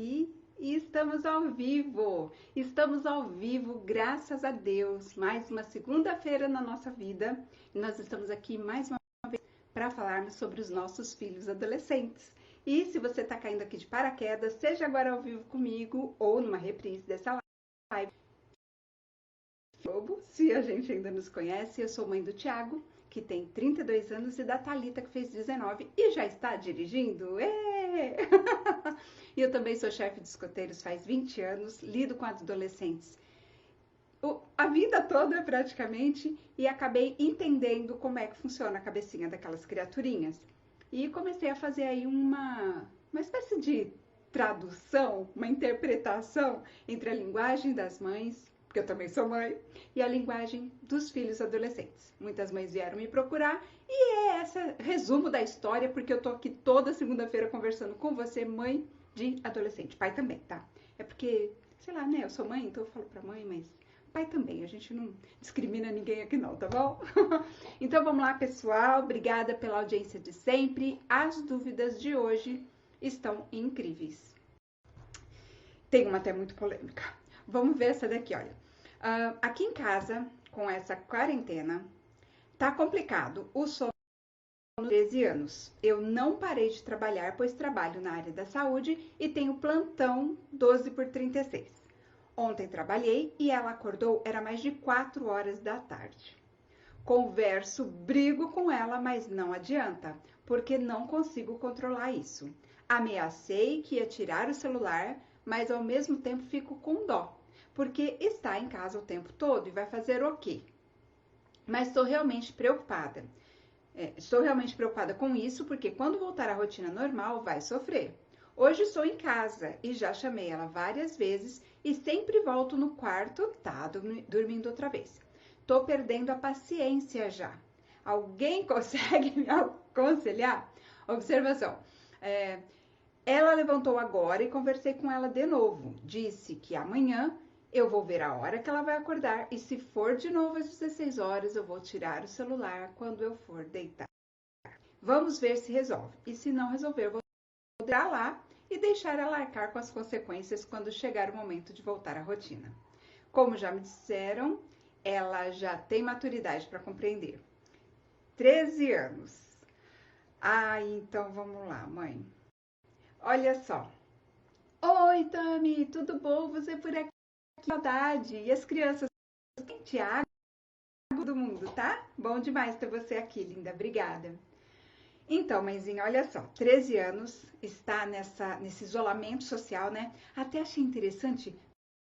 E estamos ao vivo! Estamos ao vivo, graças a Deus! Mais uma segunda-feira na nossa vida e nós estamos aqui mais uma vez para falarmos sobre os nossos filhos adolescentes. E se você está caindo aqui de paraquedas, seja agora ao vivo comigo ou numa reprise dessa live. Se a gente ainda nos conhece, eu sou mãe do Thiago, que tem 32 anos, e da Thalita, que fez 19 e já está dirigindo. E eu também sou chefe de escoteiros faz 20 anos, lido com adolescentes a vida toda praticamente, e acabei entendendo como é que funciona a cabecinha daquelas criaturinhas. E comecei a fazer aí uma espécie de tradução, uma interpretação entre a linguagem das mães, porque eu também sou mãe, e a linguagem dos filhos adolescentes. Muitas mães vieram me procurar e é esse resumo da história, porque eu tô aqui toda segunda-feira conversando com você, mãe de adolescente. Pai também, tá? É porque, sei lá, né? Eu sou mãe, então eu falo pra mãe, mas pai também. A gente não discrimina ninguém aqui não, tá bom? Então vamos lá, pessoal. Obrigada pela audiência de sempre. As dúvidas de hoje estão incríveis. Tem uma até muito polêmica. Vamos ver essa daqui, olha. Aqui em casa, com essa quarentena, tá complicado. O sono 13 anos. Eu não parei de trabalhar, pois trabalho na área da saúde e tenho plantão 12/36. Ontem trabalhei e ela acordou, era mais de 4 horas da tarde. Converso, brigo com ela, mas não adianta, porque não consigo controlar isso. Ameacei que ia tirar o celular, mas ao mesmo tempo fico com dó, porque está em casa o tempo todo e vai fazer o quê? Mas estou realmente preocupada. Estou realmente preocupada com isso, porque quando voltar à rotina normal, vai sofrer. Hoje estou em casa e já chamei ela várias vezes e sempre volto no quarto, tá dormindo outra vez. Tô perdendo a paciência já. Alguém consegue me aconselhar? Observação. Ela levantou agora e conversei com ela de novo. Disse que amanhã eu vou ver a hora que ela vai acordar e se for de novo às 16 horas, eu vou tirar o celular quando eu for deitar. Vamos ver se resolve. E se não resolver, eu vou entrar lá e deixar ela arcar com as consequências quando chegar o momento de voltar à rotina. Como já me disseram, ela já tem maturidade para compreender. 13 anos. Então vamos lá, mãe. Olha só. Oi, Tami, tudo bom? Você por aqui? Que saudade. E as crianças? Tiago, do mundo, tá? Bom demais ter você aqui, linda. Obrigada. Então, mãezinha, olha só, 13 anos, está nesse isolamento social, né? Até achei interessante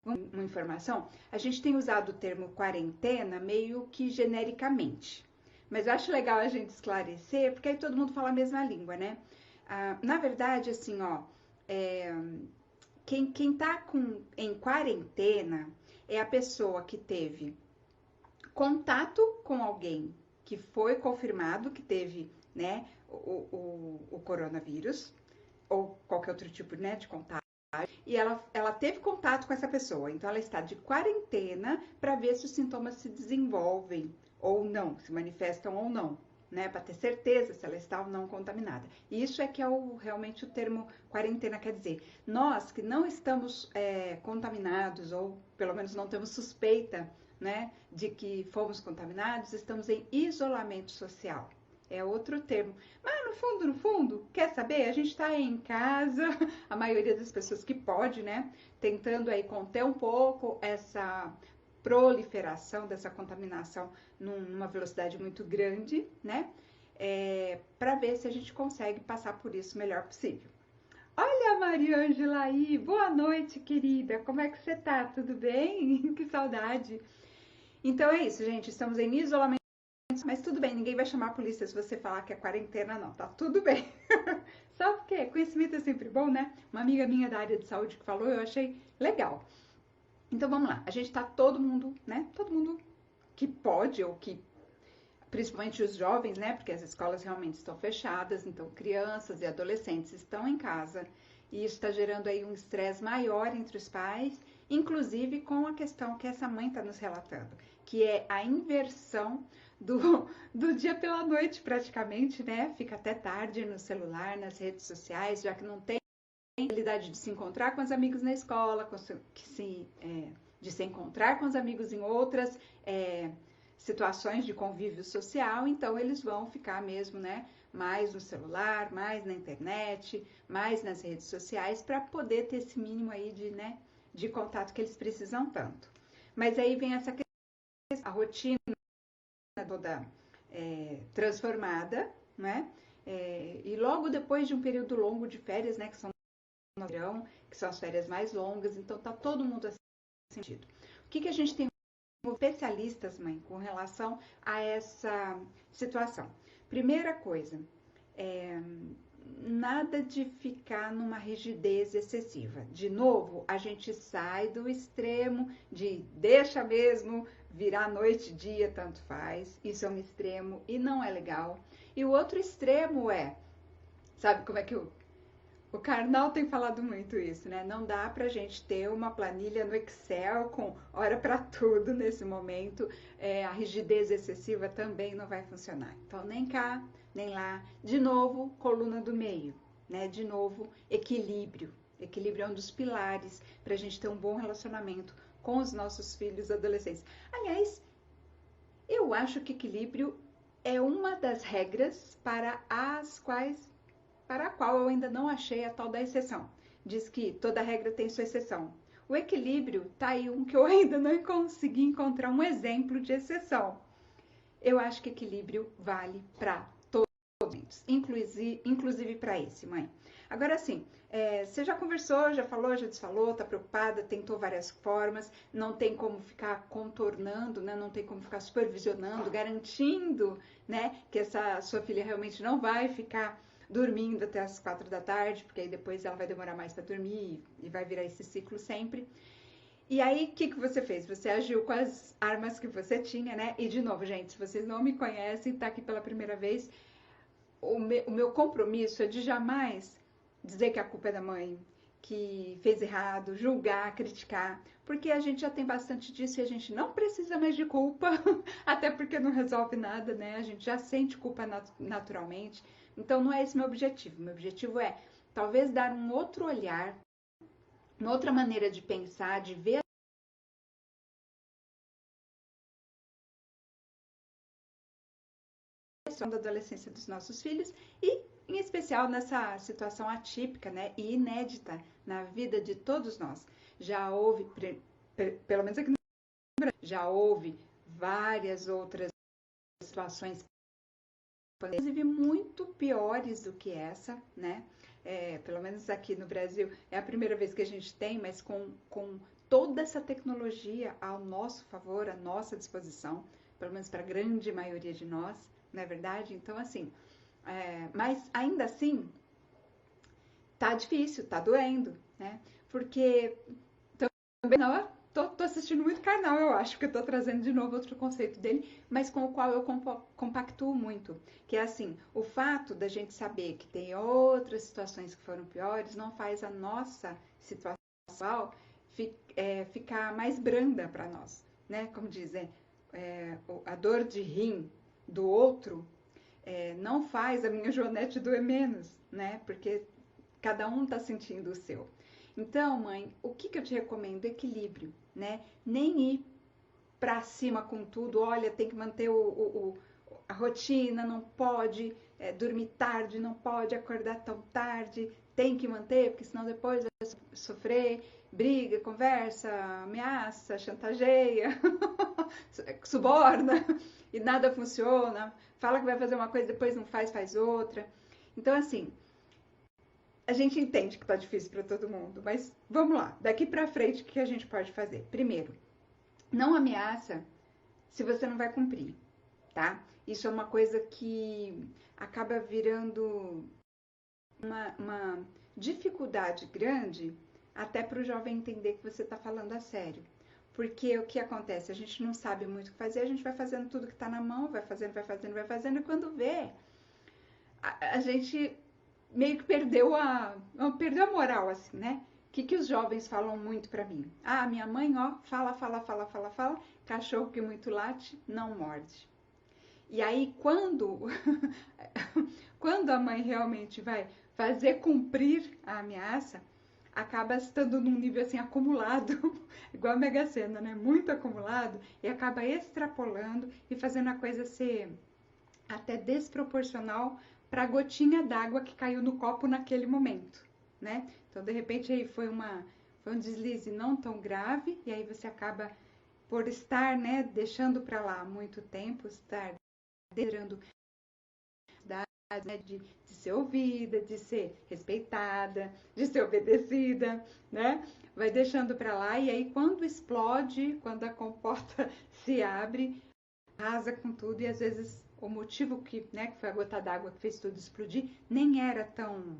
uma informação. A gente tem usado o termo quarentena meio que genericamente. Mas eu acho legal a gente esclarecer, porque aí todo mundo fala a mesma língua, né? Na verdade, assim, ó, quem tá em quarentena é a pessoa que teve contato com alguém que foi confirmado que teve, né, o coronavírus, ou qualquer outro tipo, né, de contato, e ela teve contato com essa pessoa, então ela está de quarentena para ver se os sintomas se desenvolvem ou não, se manifestam ou não, né, para ter certeza se ela está ou não contaminada. E isso é que é realmente o termo quarentena quer dizer. Nós que não estamos contaminados, ou pelo menos não temos suspeita, né, de que fomos contaminados, estamos em isolamento social. É outro termo. Mas no fundo, quer saber? A gente está aí em casa, a maioria das pessoas que pode, né? Tentando aí conter um pouco essa proliferação dessa contaminação numa velocidade muito grande, né? Para ver se a gente consegue passar por isso o melhor possível. Olha a Mariângela aí, boa noite, querida. Como é que você tá? Tudo bem? Que saudade. Então é isso, gente. Estamos em isolamento. Mas tudo bem, ninguém vai chamar a polícia se você falar que é quarentena, não, tá tudo bem. Só porque conhecimento é sempre bom, né? Uma amiga minha da área de saúde que falou, eu achei legal. Então vamos lá, a gente tá todo mundo, né? Todo mundo que pode, ou que, principalmente os jovens, né? Porque as escolas realmente estão fechadas, então crianças e adolescentes estão em casa. E isso está gerando aí um estresse maior entre os pais, inclusive com a questão que essa mãe está nos relatando, que é a inversão do dia pela noite praticamente, né? Fica até tarde no celular, nas redes sociais, já que não tem possibilidade de se encontrar com os amigos na escola, de se encontrar com os amigos em outras situações de convívio social, então eles vão ficar mesmo, né, mais no celular, mais na internet, mais nas redes sociais, para poder ter esse mínimo aí de contato que eles precisam tanto. Mas aí vem essa questão, a rotina toda transformada, né? E logo depois de um período longo de férias, né, que são no verão, que são as férias mais longas, então tá todo mundo assim sentido. O que a gente tem como especialistas, mãe, com relação a essa situação? Primeira coisa, nada de ficar numa rigidez excessiva. De novo, a gente sai do extremo de deixa mesmo virar noite, dia, tanto faz. Isso é um extremo e não é legal. E o outro extremo sabe como é que o Karnal tem falado muito isso, né? Não dá pra gente ter uma planilha no Excel com hora para tudo nesse momento. A rigidez excessiva também não vai funcionar. Então, nem cá, nem lá. De novo, coluna do meio, né? De novo, equilíbrio. Equilíbrio é um dos pilares para a gente ter um bom relacionamento com os nossos filhos adolescentes. Aliás, eu acho que equilíbrio é uma das regras para a qual eu ainda não achei a tal da exceção. Diz que toda regra tem sua exceção. O equilíbrio tá aí um que eu ainda não consegui encontrar um exemplo de exceção. Eu acho que equilíbrio vale para todos, inclusive para esse, mãe. Agora sim, você já conversou, já falou, já desfalou, tá preocupada, tentou várias formas, não tem como ficar contornando, né? Não tem como ficar supervisionando, garantindo, né, que essa sua filha realmente não vai ficar dormindo até as 4 da tarde, porque aí depois ela vai demorar mais para dormir e vai virar esse ciclo sempre. E aí, o que você fez? Você agiu com as armas que você tinha, né? E de novo, gente, se vocês não me conhecem, tá aqui pela primeira vez, o meu compromisso é de jamais dizer que a culpa é da mãe, que fez errado, julgar, criticar, porque a gente já tem bastante disso e a gente não precisa mais de culpa, até porque não resolve nada, né? A gente já sente culpa naturalmente. Então não é esse meu objetivo. Meu objetivo é talvez dar um outro olhar, uma outra maneira de pensar, de ver a questão da adolescência dos nossos filhos e em especial nessa situação atípica, né, e inédita na vida de todos nós. Já houve, pelo menos aqui no Brasil, já houve várias outras situações, inclusive muito piores do que essa, né? Pelo menos aqui no Brasil é a primeira vez que a gente tem, mas com toda essa tecnologia ao nosso favor, à nossa disposição, pelo menos para a grande maioria de nós, não é verdade? Então, assim, mas ainda assim, tá difícil, tá doendo, né? Porque também não, tô assistindo muito Karnal, eu acho, que eu tô trazendo de novo outro conceito dele, mas com o qual eu compactuo muito, que é assim, o fato da gente saber que tem outras situações que foram piores não faz a nossa situação ficar mais branda para nós, né? Como dizem, a dor de rim do outro não faz a minha Joanete doer menos, né? Porque cada um tá sentindo o seu. Então, mãe, o que eu te recomendo? Equilíbrio, né? Nem ir pra cima com tudo, olha, tem que manter a rotina, não pode dormir tarde, não pode acordar tão tarde, tem que manter, porque senão depois vai sofrer, briga, conversa, ameaça, chantageia, suborna, e nada funciona, fala que vai fazer uma coisa, depois não faz, faz outra. Então, assim, a gente entende que tá difícil para todo mundo, mas vamos lá, daqui para frente o que a gente pode fazer? Primeiro, não ameaça se você não vai cumprir, tá? Isso é uma coisa que acaba virando uma dificuldade grande até para o jovem entender que você está falando a sério. Porque o que acontece? A gente não sabe muito o que fazer, a gente vai fazendo tudo que está na mão, vai fazendo, e quando vê, a gente meio que perdeu a moral, assim, né? O que os jovens falam muito pra mim? Ah, minha mãe, ó, fala, cachorro que muito late, não morde. E aí, quando a mãe realmente vai fazer cumprir a ameaça, acaba estando num nível assim acumulado, igual a Mega Sena, né? Muito acumulado, e acaba extrapolando e fazendo a coisa ser até desproporcional para a gotinha d'água que caiu no copo naquele momento, né? Então, de repente, aí foi um deslize não tão grave, e aí você acaba, por estar, né, deixando para lá muito tempo, estar liderando, né, de ser ouvida, de ser respeitada, de ser obedecida, né? Vai deixando para lá, e aí quando explode, quando a comporta se abre, arrasa com tudo, e às vezes o motivo que, né, que foi a gota d'água que fez tudo explodir, nem era tão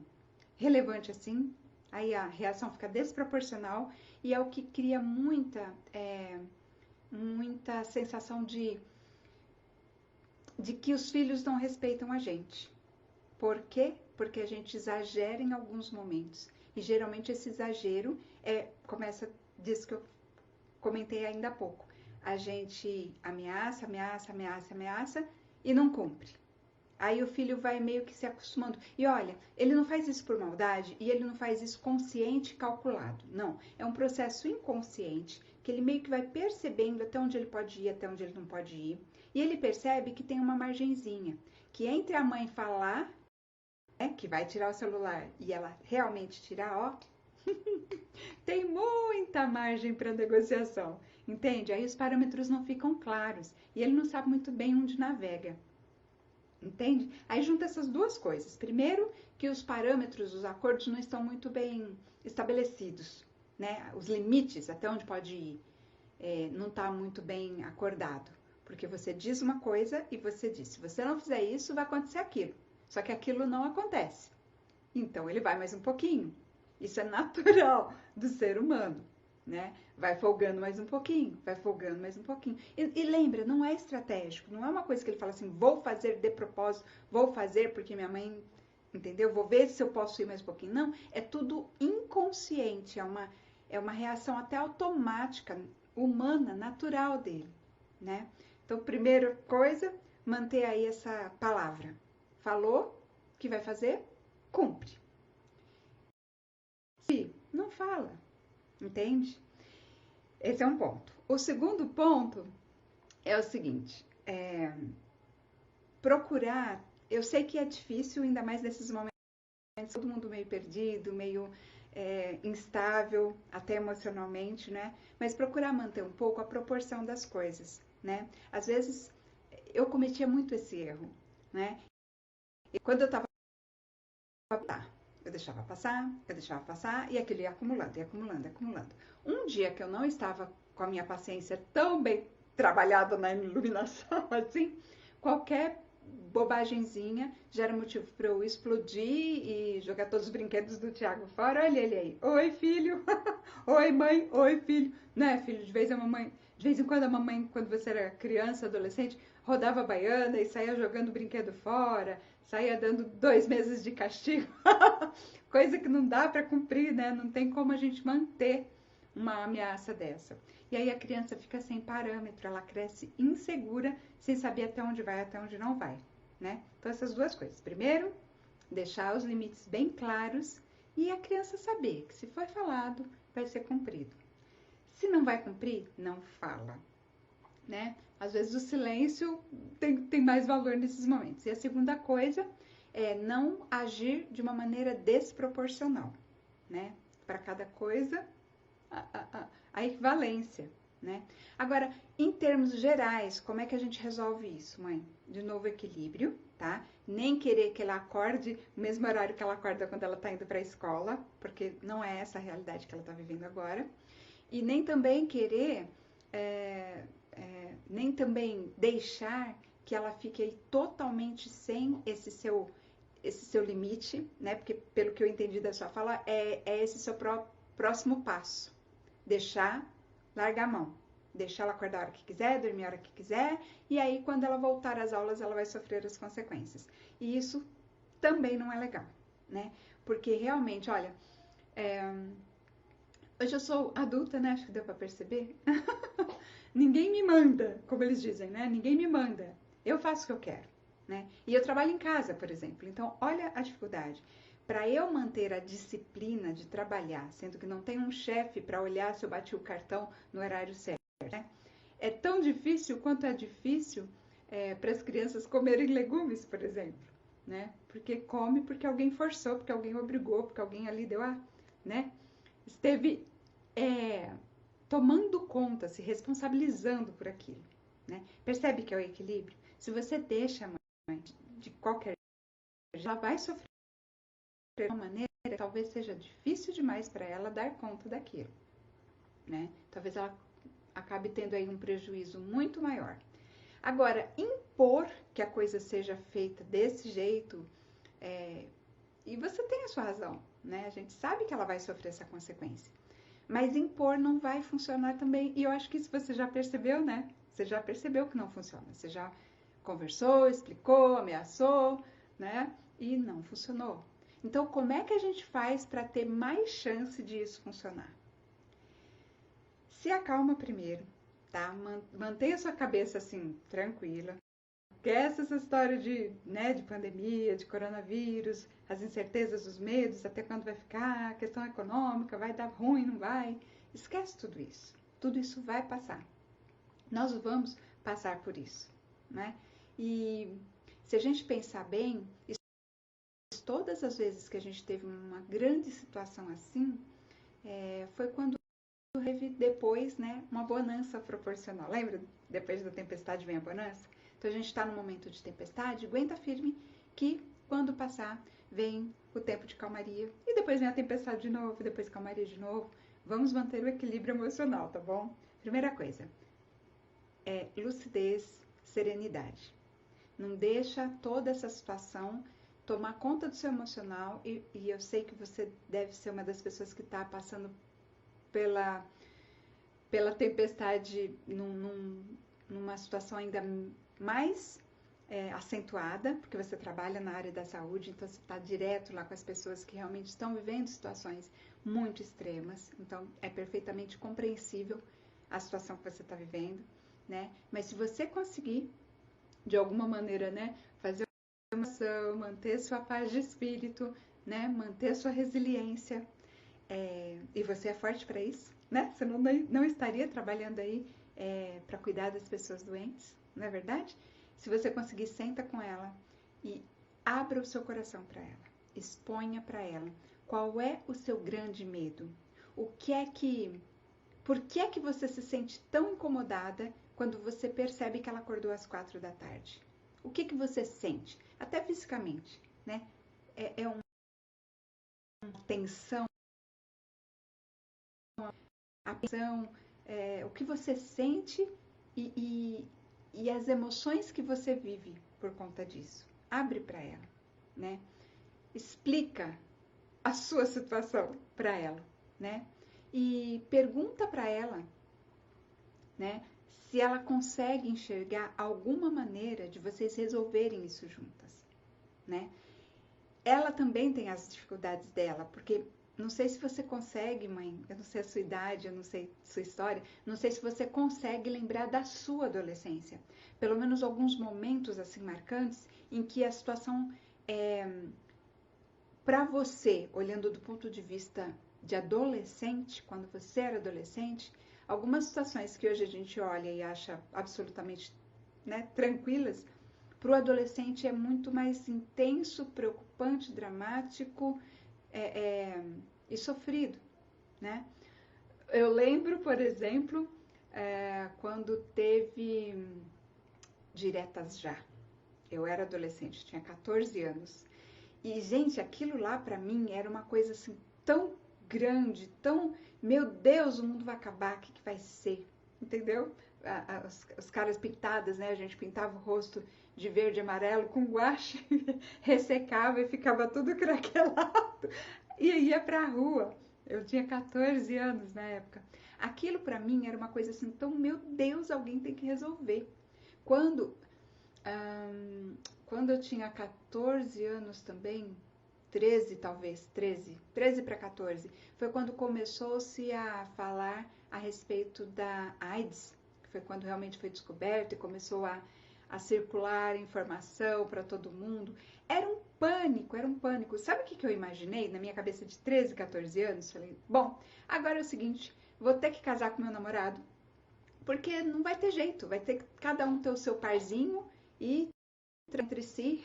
relevante assim. Aí a reação fica desproporcional e é o que cria muita sensação de que os filhos não respeitam a gente. Por quê? Porque a gente exagera em alguns momentos. E geralmente esse exagero começa disso que eu comentei ainda há pouco. A gente ameaça, ameaça, ameaça, ameaça e não cumpre. Aí o filho vai meio que se acostumando. E olha, ele não faz isso por maldade e ele não faz isso consciente e calculado. Não, é um processo inconsciente que ele meio que vai percebendo até onde ele pode ir, até onde ele não pode ir. E ele percebe que tem uma margenzinha, que entre a mãe falar, né, que vai tirar o celular, e ela realmente tirar, ó, tem muita margem para negociação, entende? Aí os parâmetros não ficam claros e ele não sabe muito bem onde navega. Entende? Aí junta essas duas coisas. Primeiro, que os parâmetros, os acordos não estão muito bem estabelecidos, né? Os limites, até onde pode ir, não está muito bem acordado. Porque você diz uma coisa e você diz, se você não fizer isso, vai acontecer aquilo. Só que aquilo não acontece. Então, ele vai mais um pouquinho. Isso é natural do ser humano, né? Vai folgando mais um pouquinho, vai folgando mais um pouquinho. E lembra, não é estratégico, não é uma coisa que ele fala assim, vou fazer de propósito, vou fazer porque minha mãe, entendeu? Vou ver se eu posso ir mais um pouquinho. Não, é tudo inconsciente, é uma reação até automática, humana, natural dele, né? Então, primeira coisa, manter aí essa palavra. Falou que vai fazer, cumpre. Se não fala, entende? Esse é um ponto. O segundo ponto é o seguinte, procurar, eu sei que é difícil, ainda mais nesses momentos, todo mundo meio perdido, meio instável, até emocionalmente, né? Mas procurar manter um pouco a proporção das coisas, né? Às vezes, eu cometia muito esse erro, né? E quando eu tava, eu deixava passar, e aquilo ia acumulando, ia acumulando, ia acumulando. Um dia que eu não estava com a minha paciência tão bem trabalhada na iluminação, assim, qualquer bobagemzinha já era motivo para eu explodir e jogar todos os brinquedos do Thiago fora. Olha ele aí. Oi, filho. Oi, mãe. Oi, filho. Né, filho? De vez em quando a mamãe, quando você era criança, adolescente, rodava a baiana e saía jogando brinquedo fora, saía dando 2 meses de castigo. Coisa que não dá para cumprir, né? Não tem como a gente manter uma ameaça dessa. E aí a criança fica sem parâmetro, ela cresce insegura, sem saber até onde vai, até onde não vai, né? Então essas duas coisas. Primeiro, deixar os limites bem claros e a criança saber que se foi falado, vai ser cumprido. Se não vai cumprir, não fala, né? Às vezes o silêncio tem mais valor nesses momentos. E a segunda coisa é não agir de uma maneira desproporcional, né? Para cada coisa, a equivalência, né? Agora, em termos gerais, como é que a gente resolve isso, mãe? De novo, equilíbrio, tá? Nem querer que ela acorde no mesmo horário que ela acorda quando ela tá indo para a escola, porque não é essa a realidade que ela tá vivendo agora. E nem também querer, nem também deixar que ela fique aí totalmente sem esse seu limite, né? Porque pelo que eu entendi da sua fala, é esse seu próximo passo. Deixar, largar a mão. Deixar ela acordar a hora que quiser, dormir a hora que quiser, e aí quando ela voltar às aulas, ela vai sofrer as consequências. E isso também não é legal, né? Porque realmente, olha, hoje eu sou adulta, né? Acho que deu pra perceber. Ninguém me manda, como eles dizem, né? Ninguém me manda. Eu faço o que eu quero, né? E eu trabalho em casa, por exemplo. Então, olha a dificuldade. para eu manter a disciplina de trabalhar, sendo que não tem um chefe para olhar se eu bati o cartão no horário certo, né? É tão difícil quanto é difícil para as crianças comerem legumes, por exemplo, né? Porque come porque alguém forçou, porque alguém obrigou, porque alguém ali deu a, né? Esteve tomando conta, se responsabilizando por aquilo, né? Percebe que é o equilíbrio? Se você deixa a mãe de qualquer jeito, ela vai sofrer de uma maneira que talvez seja difícil demais para ela dar conta daquilo, né? Talvez ela acabe tendo aí um prejuízo muito maior. Agora, impor que a coisa seja feita desse jeito, e você tem a sua razão, né? A gente sabe que ela vai sofrer essa consequência. Mas impor não vai funcionar também. E eu acho que isso você já percebeu, né? Você já percebeu que não funciona. Você já conversou, explicou, ameaçou, né? E não funcionou. Então, como é que a gente faz para ter mais chance de isso funcionar? Se acalma primeiro, tá? Mantenha sua cabeça assim, tranquila. Esquece essa história de pandemia, de coronavírus, as incertezas, os medos, até quando vai ficar, a questão econômica, vai dar ruim, não vai. Esquece tudo isso. Tudo isso vai passar. Nós vamos passar por isso, né? E se a gente pensar bem, todas as vezes que a gente teve uma grande situação assim, foi quando teve depois, né, uma bonança proporcional. Lembra? Depois da tempestade vem a bonança? Então a gente está no momento de tempestade, aguenta firme que quando passar vem o tempo de calmaria e depois vem a tempestade de novo, depois calmaria de novo. Vamos manter o equilíbrio emocional, tá bom? Primeira coisa é lucidez, serenidade. Não deixa toda essa situação tomar conta do seu emocional e eu sei que você deve ser uma das pessoas que está passando pela tempestade numa situação ainda mais acentuada, porque você trabalha na área da saúde, então você está direto lá com as pessoas que realmente estão vivendo situações muito extremas, então é perfeitamente compreensível a situação que você está vivendo, né? Mas se você conseguir, de alguma maneira, né, fazer uma ação, manter sua paz de espírito, né, manter sua resiliência, e você é forte para isso, né? Você não estaria trabalhando aí para cuidar das pessoas doentes, não é verdade? Se você conseguir, senta com ela e abra o seu coração para ela, exponha para ela qual é o seu grande medo, por que é que você se sente tão incomodada quando você percebe que ela acordou às 4 da tarde? O que você sente, até fisicamente, né? É uma tensão, atenção, o que você sente e as emoções que você vive por conta disso. Abre para ela, né? Explica a sua situação para ela, né? E pergunta para ela, né? Se ela consegue enxergar alguma maneira de vocês resolverem isso juntas, né? Ela também tem as dificuldades dela, porque não sei se você consegue, mãe, eu não sei a sua idade, eu não sei a sua história, não sei se você consegue lembrar da sua adolescência. Pelo menos alguns momentos assim marcantes em que a situação para você, olhando do ponto de vista de adolescente, quando você era adolescente, algumas situações que hoje a gente olha e acha absolutamente, né, tranquilas, para o adolescente é muito mais intenso, preocupante, dramático e sofrido, né? Eu lembro, por exemplo, quando teve Diretas Já. Eu era adolescente, tinha 14 anos. E, gente, aquilo lá para mim era uma coisa assim tão grande, tão, meu Deus, o mundo vai acabar, o que vai ser? Entendeu? Os caras pintadas, né? A gente pintava o rosto de verde e amarelo com guache, ressecava e ficava tudo craquelado. E ia pra rua. Eu tinha 14 anos na época. Aquilo para mim era uma coisa assim, tão, meu Deus, alguém tem que resolver. Quando eu tinha 14 anos também, 13 talvez, 13 para 14, foi quando começou-se a falar a respeito da AIDS, que foi quando realmente foi descoberto e começou a circular informação para todo mundo. Era um pânico, era um pânico. Sabe o que eu imaginei na minha cabeça de 13, 14 anos? Falei, bom, agora é o seguinte, vou ter que casar com meu namorado, porque não vai ter jeito, vai ter que cada um ter o seu parzinho e entre si.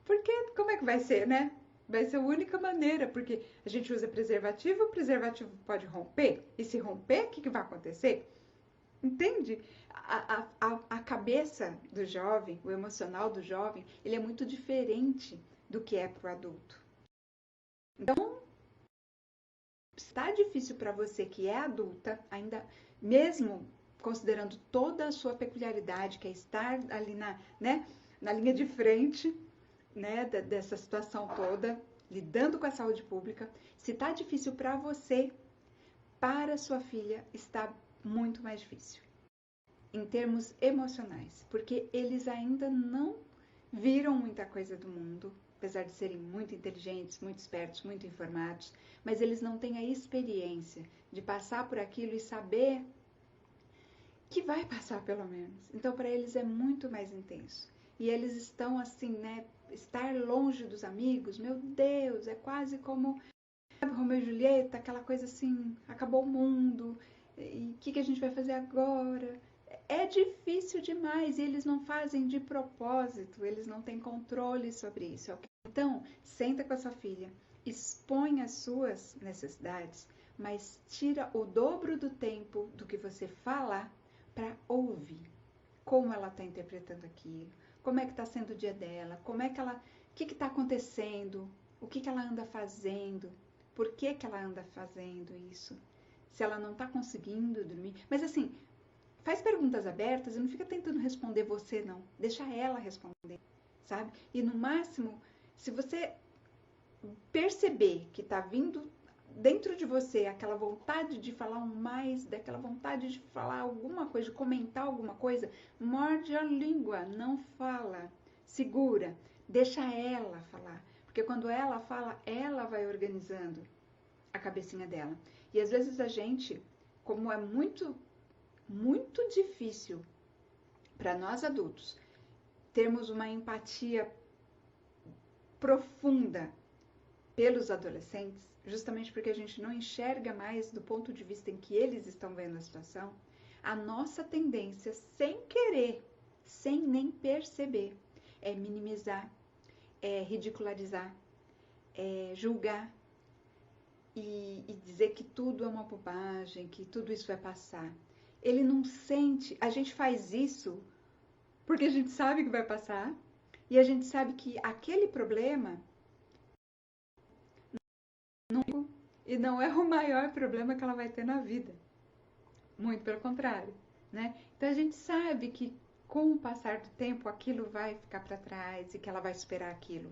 Porque como é que vai ser, né? Vai ser a única maneira, porque a gente usa preservativo, o preservativo pode romper, e se romper, o que vai acontecer? Entende? A cabeça do jovem, o emocional do jovem, ele é muito diferente do que é para o adulto. Então, está difícil para você que é adulta, ainda mesmo considerando toda a sua peculiaridade, que é estar ali na linha de frente, né, dessa situação toda, lidando com a saúde pública, se está difícil para você, para sua filha está muito mais difícil em termos emocionais, porque eles ainda não viram muita coisa do mundo, apesar de serem muito inteligentes, muito espertos, muito informados, mas eles não têm a experiência de passar por aquilo e saber que vai passar pelo menos. Então para eles é muito mais intenso. E eles estão assim, né, estar longe dos amigos, meu Deus, é quase como Romeu e Julieta, aquela coisa assim, acabou o mundo, e o que a gente vai fazer agora? É difícil demais e eles não fazem de propósito, eles não têm controle sobre isso. Então, senta com a sua filha, expõe as suas necessidades, mas tira o dobro do tempo do que você falar para ouvir como ela está interpretando aquilo, como é que está sendo o dia dela, como é que ela, o que está acontecendo, o que ela anda fazendo, por que ela anda fazendo isso, se ela não está conseguindo dormir. Mas assim, faz perguntas abertas e não fica tentando responder você, não. Deixa ela responder, sabe? E no máximo, se você perceber que está vindo dentro de você aquela vontade de falar um mais, daquela vontade de falar alguma coisa, de comentar alguma coisa, morde a língua, não fala, segura, deixa ela falar. Porque quando ela fala, ela vai organizando a cabecinha dela. E às vezes a gente, como é muito difícil para nós adultos termos uma empatia profunda pelos adolescentes, justamente porque a gente não enxerga mais do ponto de vista em que eles estão vendo a situação, a nossa tendência, sem querer, sem nem perceber, é minimizar, é ridicularizar, é julgar e dizer que tudo é uma bobagem, que tudo isso vai passar. Ele não sente, a gente faz isso porque a gente sabe que vai passar e a gente sabe que aquele problema não é o maior problema que ela vai ter na vida. Muito pelo contrário, né? Então a gente sabe que com o passar do tempo aquilo vai ficar para trás e que ela vai superar aquilo.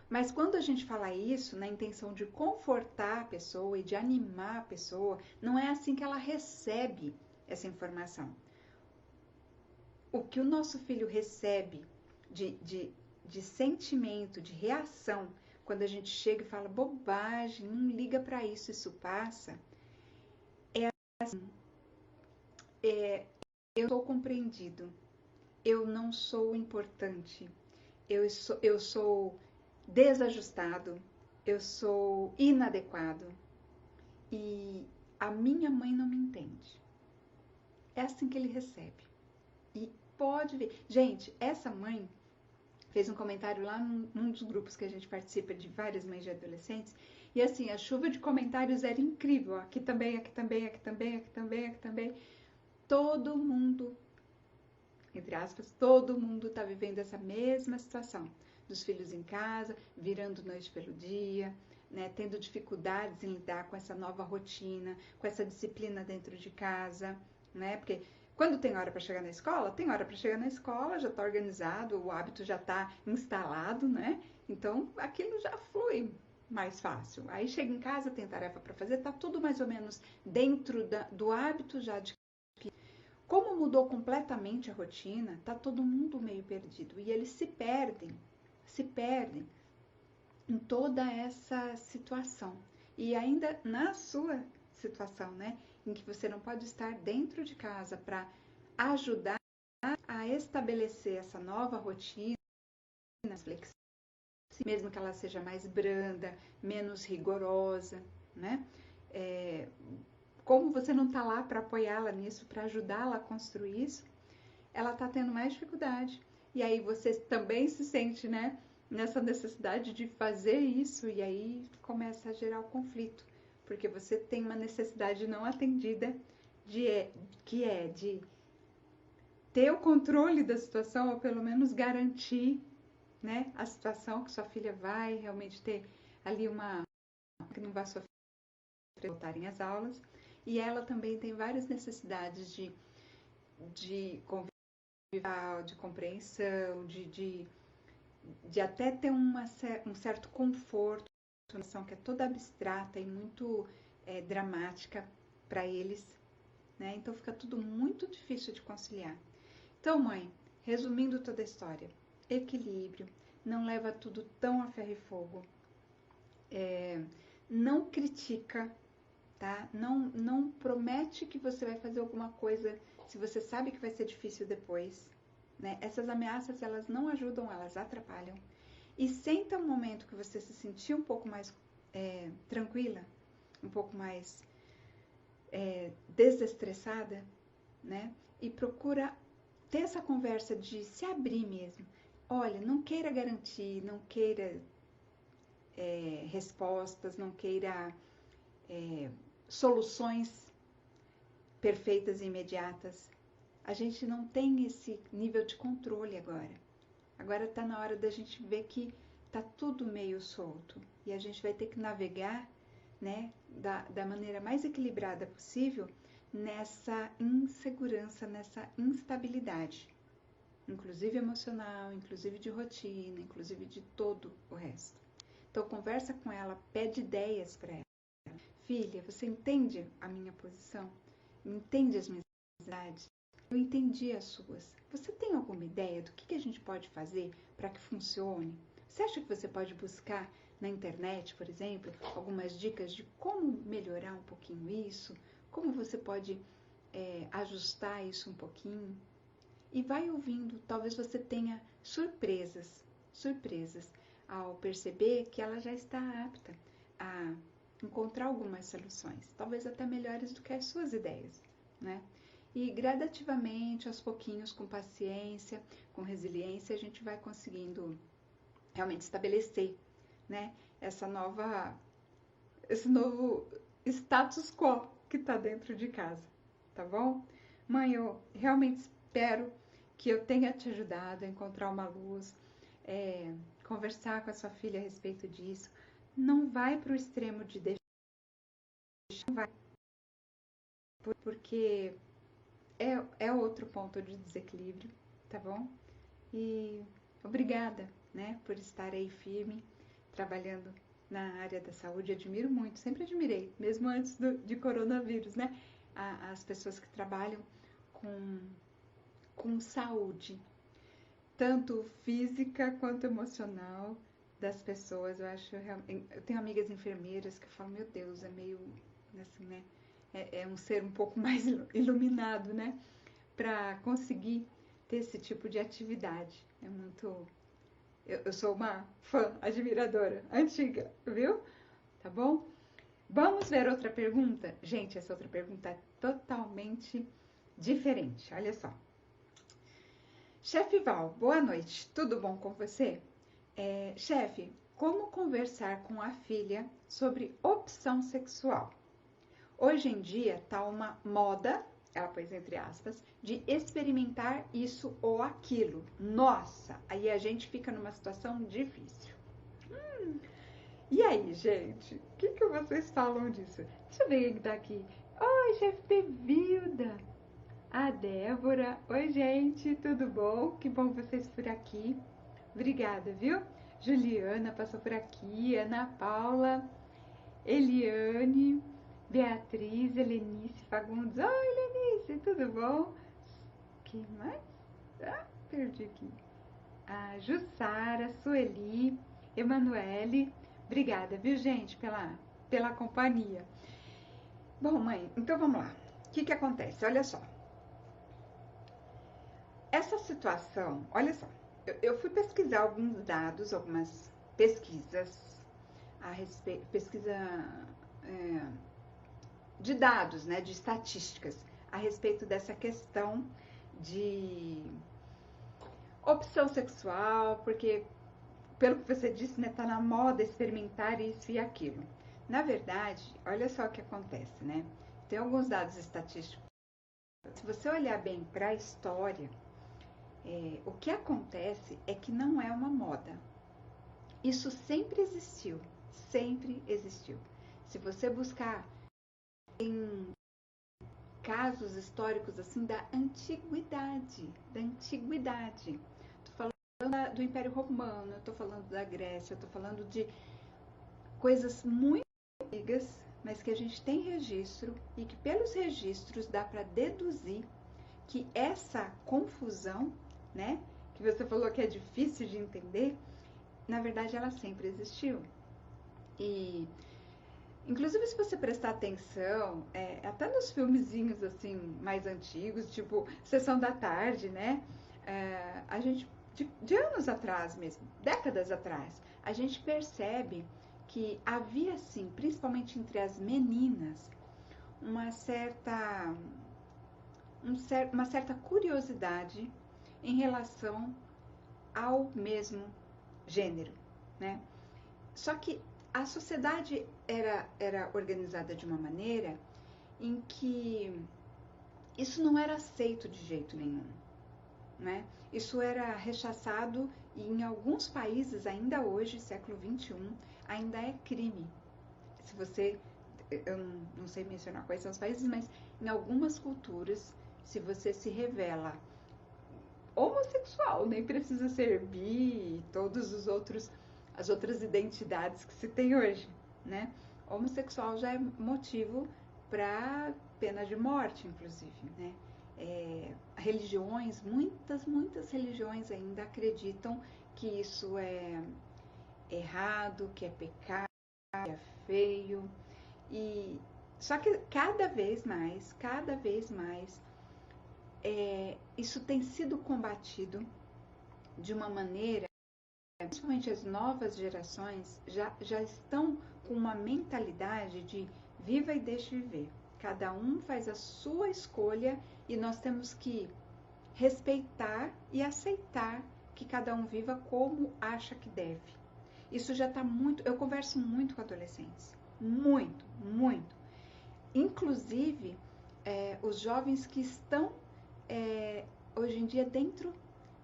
Mas quando a gente fala isso na intenção de confortar a pessoa e de animar a pessoa, não é assim que ela recebe essa informação. O que o nosso filho recebe de sentimento, de reação, quando a gente chega e fala bobagem, não liga para isso, isso passa, é assim, eu sou compreendido, eu não sou importante, eu sou desajustado, eu sou inadequado e a minha mãe não me entende. É assim que ele recebe. E pode ver. Gente, essa mãe fez um comentário lá num dos grupos que a gente participa de várias mães de adolescentes. E assim, a chuva de comentários era incrível. Aqui também, aqui também, aqui também, aqui também, aqui também. Todo mundo, entre aspas, todo mundo está vivendo essa mesma situação. Dos filhos em casa, virando noite pelo dia, né, tendo dificuldades em lidar com essa nova rotina, com essa disciplina dentro de casa, né? Porque quando tem hora para chegar na escola, tem hora para chegar na escola, já está organizado, o hábito já está instalado, né? Então aquilo já flui mais fácil. Aí chega em casa, tem tarefa para fazer, tá tudo mais ou menos dentro do hábito já de. Como mudou completamente a rotina, tá todo mundo meio perdido e eles se perdem em toda essa situação. E ainda na sua situação, né, em que você não pode estar dentro de casa para ajudar a estabelecer essa nova rotina flexível, mesmo que ela seja mais branda, menos rigorosa, né? Como você não está lá para apoiá-la nisso, para ajudá-la a construir isso, ela está tendo mais dificuldade. E aí você também se sente, né, nessa necessidade de fazer isso, e aí começa a gerar o conflito, porque você tem uma necessidade não atendida que é de ter o controle da situação, ou pelo menos garantir, né, a situação que sua filha vai realmente ter ali que não vai sofrer voltarem às aulas, e ela também tem várias necessidades de conviver, de compreensão, de até ter um certo conforto, uma situação que é toda abstrata e muito dramática para eles, né? Então fica tudo muito difícil de conciliar. Então, mãe, resumindo toda a história, equilíbrio, não leva tudo tão a ferro e fogo, não critica, tá? Não promete que você vai fazer alguma coisa se você sabe que vai ser difícil depois, né? Essas ameaças, elas não ajudam, elas atrapalham. E senta um momento que você se sentir um pouco mais tranquila, um pouco mais desestressada, né? E procura ter essa conversa de se abrir mesmo. Olha, não queira garantir, não queira respostas, não queira soluções perfeitas e imediatas. A gente não tem esse nível de controle agora. Agora está na hora da gente ver que está tudo meio solto e a gente vai ter que navegar, né, da maneira mais equilibrada possível nessa insegurança, nessa instabilidade, inclusive emocional, inclusive de rotina, inclusive de todo o resto. Então conversa com ela, pede ideias para ela. Filha, você entende a minha posição? Entende as minhas necessidades? Eu entendi as suas. Você tem alguma ideia do que a gente pode fazer para que funcione? Você acha que você pode buscar na internet, por exemplo, algumas dicas de como melhorar um pouquinho isso? Como você pode ajustar isso um pouquinho? E vai ouvindo, talvez você tenha surpresas ao perceber que ela já está apta a encontrar algumas soluções, talvez até melhores do que as suas ideias, né? E gradativamente, aos pouquinhos, com paciência, com resiliência, a gente vai conseguindo realmente estabelecer, né, esse novo status quo que está dentro de casa, tá bom? Mãe, eu realmente espero que eu tenha te ajudado a encontrar uma luz, conversar com a sua filha a respeito disso. Não vai para o extremo de deixar, não vai, porque é outro ponto de desequilíbrio, tá bom? E obrigada, né, por estar aí firme, trabalhando na área da saúde. Admiro muito, sempre admirei, mesmo antes de coronavírus, né? As pessoas que trabalham com saúde, tanto física quanto emocional das pessoas. Eu tenho amigas enfermeiras que falam, meu Deus, é meio assim, né? É um ser um pouco mais iluminado, né? Para conseguir ter esse tipo de atividade. É muito... Eu sou uma fã, admiradora, antiga, viu? Tá bom? Vamos ver outra pergunta? Gente, essa outra pergunta é totalmente diferente. Olha só. Chefe Val, boa noite. Tudo bom com você? Chefe, como conversar com a filha sobre opção sexual? Hoje em dia tá uma moda, ela pôs entre aspas, de experimentar isso ou aquilo. Nossa, aí a gente fica numa situação difícil. E aí, gente, o que vocês falam disso? Deixa eu ver quem tá aqui. Oi, chefe Bevilda. A Débora. Oi, gente, tudo bom? Que bom vocês por aqui. Obrigada, viu? Juliana passou por aqui, Ana Paula, Eliane, Beatriz, Helenice Fagundes. Oi, Helenice, tudo bom? Quem mais? Perdi aqui. A Jussara, Sueli, Emanuele. Obrigada, viu, gente, pela companhia. Bom, mãe, então vamos lá. O que acontece? Olha só. Essa situação, olha só. Eu fui pesquisar alguns dados, algumas pesquisas pesquisa de dados, né, de estatísticas a respeito dessa questão de opção sexual, porque, pelo que você disse, né, tá na moda experimentar isso e aquilo. Na verdade, olha só o que acontece, né? Tem alguns dados estatísticos. Se você olhar bem para a história, o que acontece é que não é uma moda. Isso sempre existiu, sempre existiu. Se você buscar em casos históricos assim da antiguidade, tô falando do Império Romano, eu tô falando da Grécia, eu tô falando de coisas muito antigas, mas que a gente tem registro e que pelos registros dá para deduzir que essa confusão, né, que você falou que é difícil de entender, na verdade ela sempre existiu. E inclusive, se você prestar atenção, até nos filmezinhos assim mais antigos, tipo Sessão da Tarde, né? A gente, de anos atrás mesmo, décadas atrás, a gente percebe que havia, assim, principalmente entre as meninas, uma certa curiosidade em relação ao mesmo gênero, né? Só que a sociedade era organizada de uma maneira em que isso não era aceito de jeito nenhum, né? Isso era rechaçado e em alguns países, ainda hoje, século XXI, ainda é crime. Se você, eu não sei mencionar quais são os países, mas em algumas culturas, se você se revela homossexual, nem precisa ser bi, todos os outros, as outras identidades que se tem hoje, né? Homossexual já é motivo para pena de morte, inclusive, né? Religiões, muitas religiões ainda acreditam que isso é errado, que é pecado, que é feio, e só que cada vez mais, isso tem sido combatido de uma maneira, principalmente as novas gerações já estão com uma mentalidade de viva e deixe viver. Cada um faz a sua escolha e nós temos que respeitar e aceitar que cada um viva como acha que deve. Isso já está muito... Eu converso muito com adolescentes. Muito. Inclusive, os jovens que estão hoje em dia dentro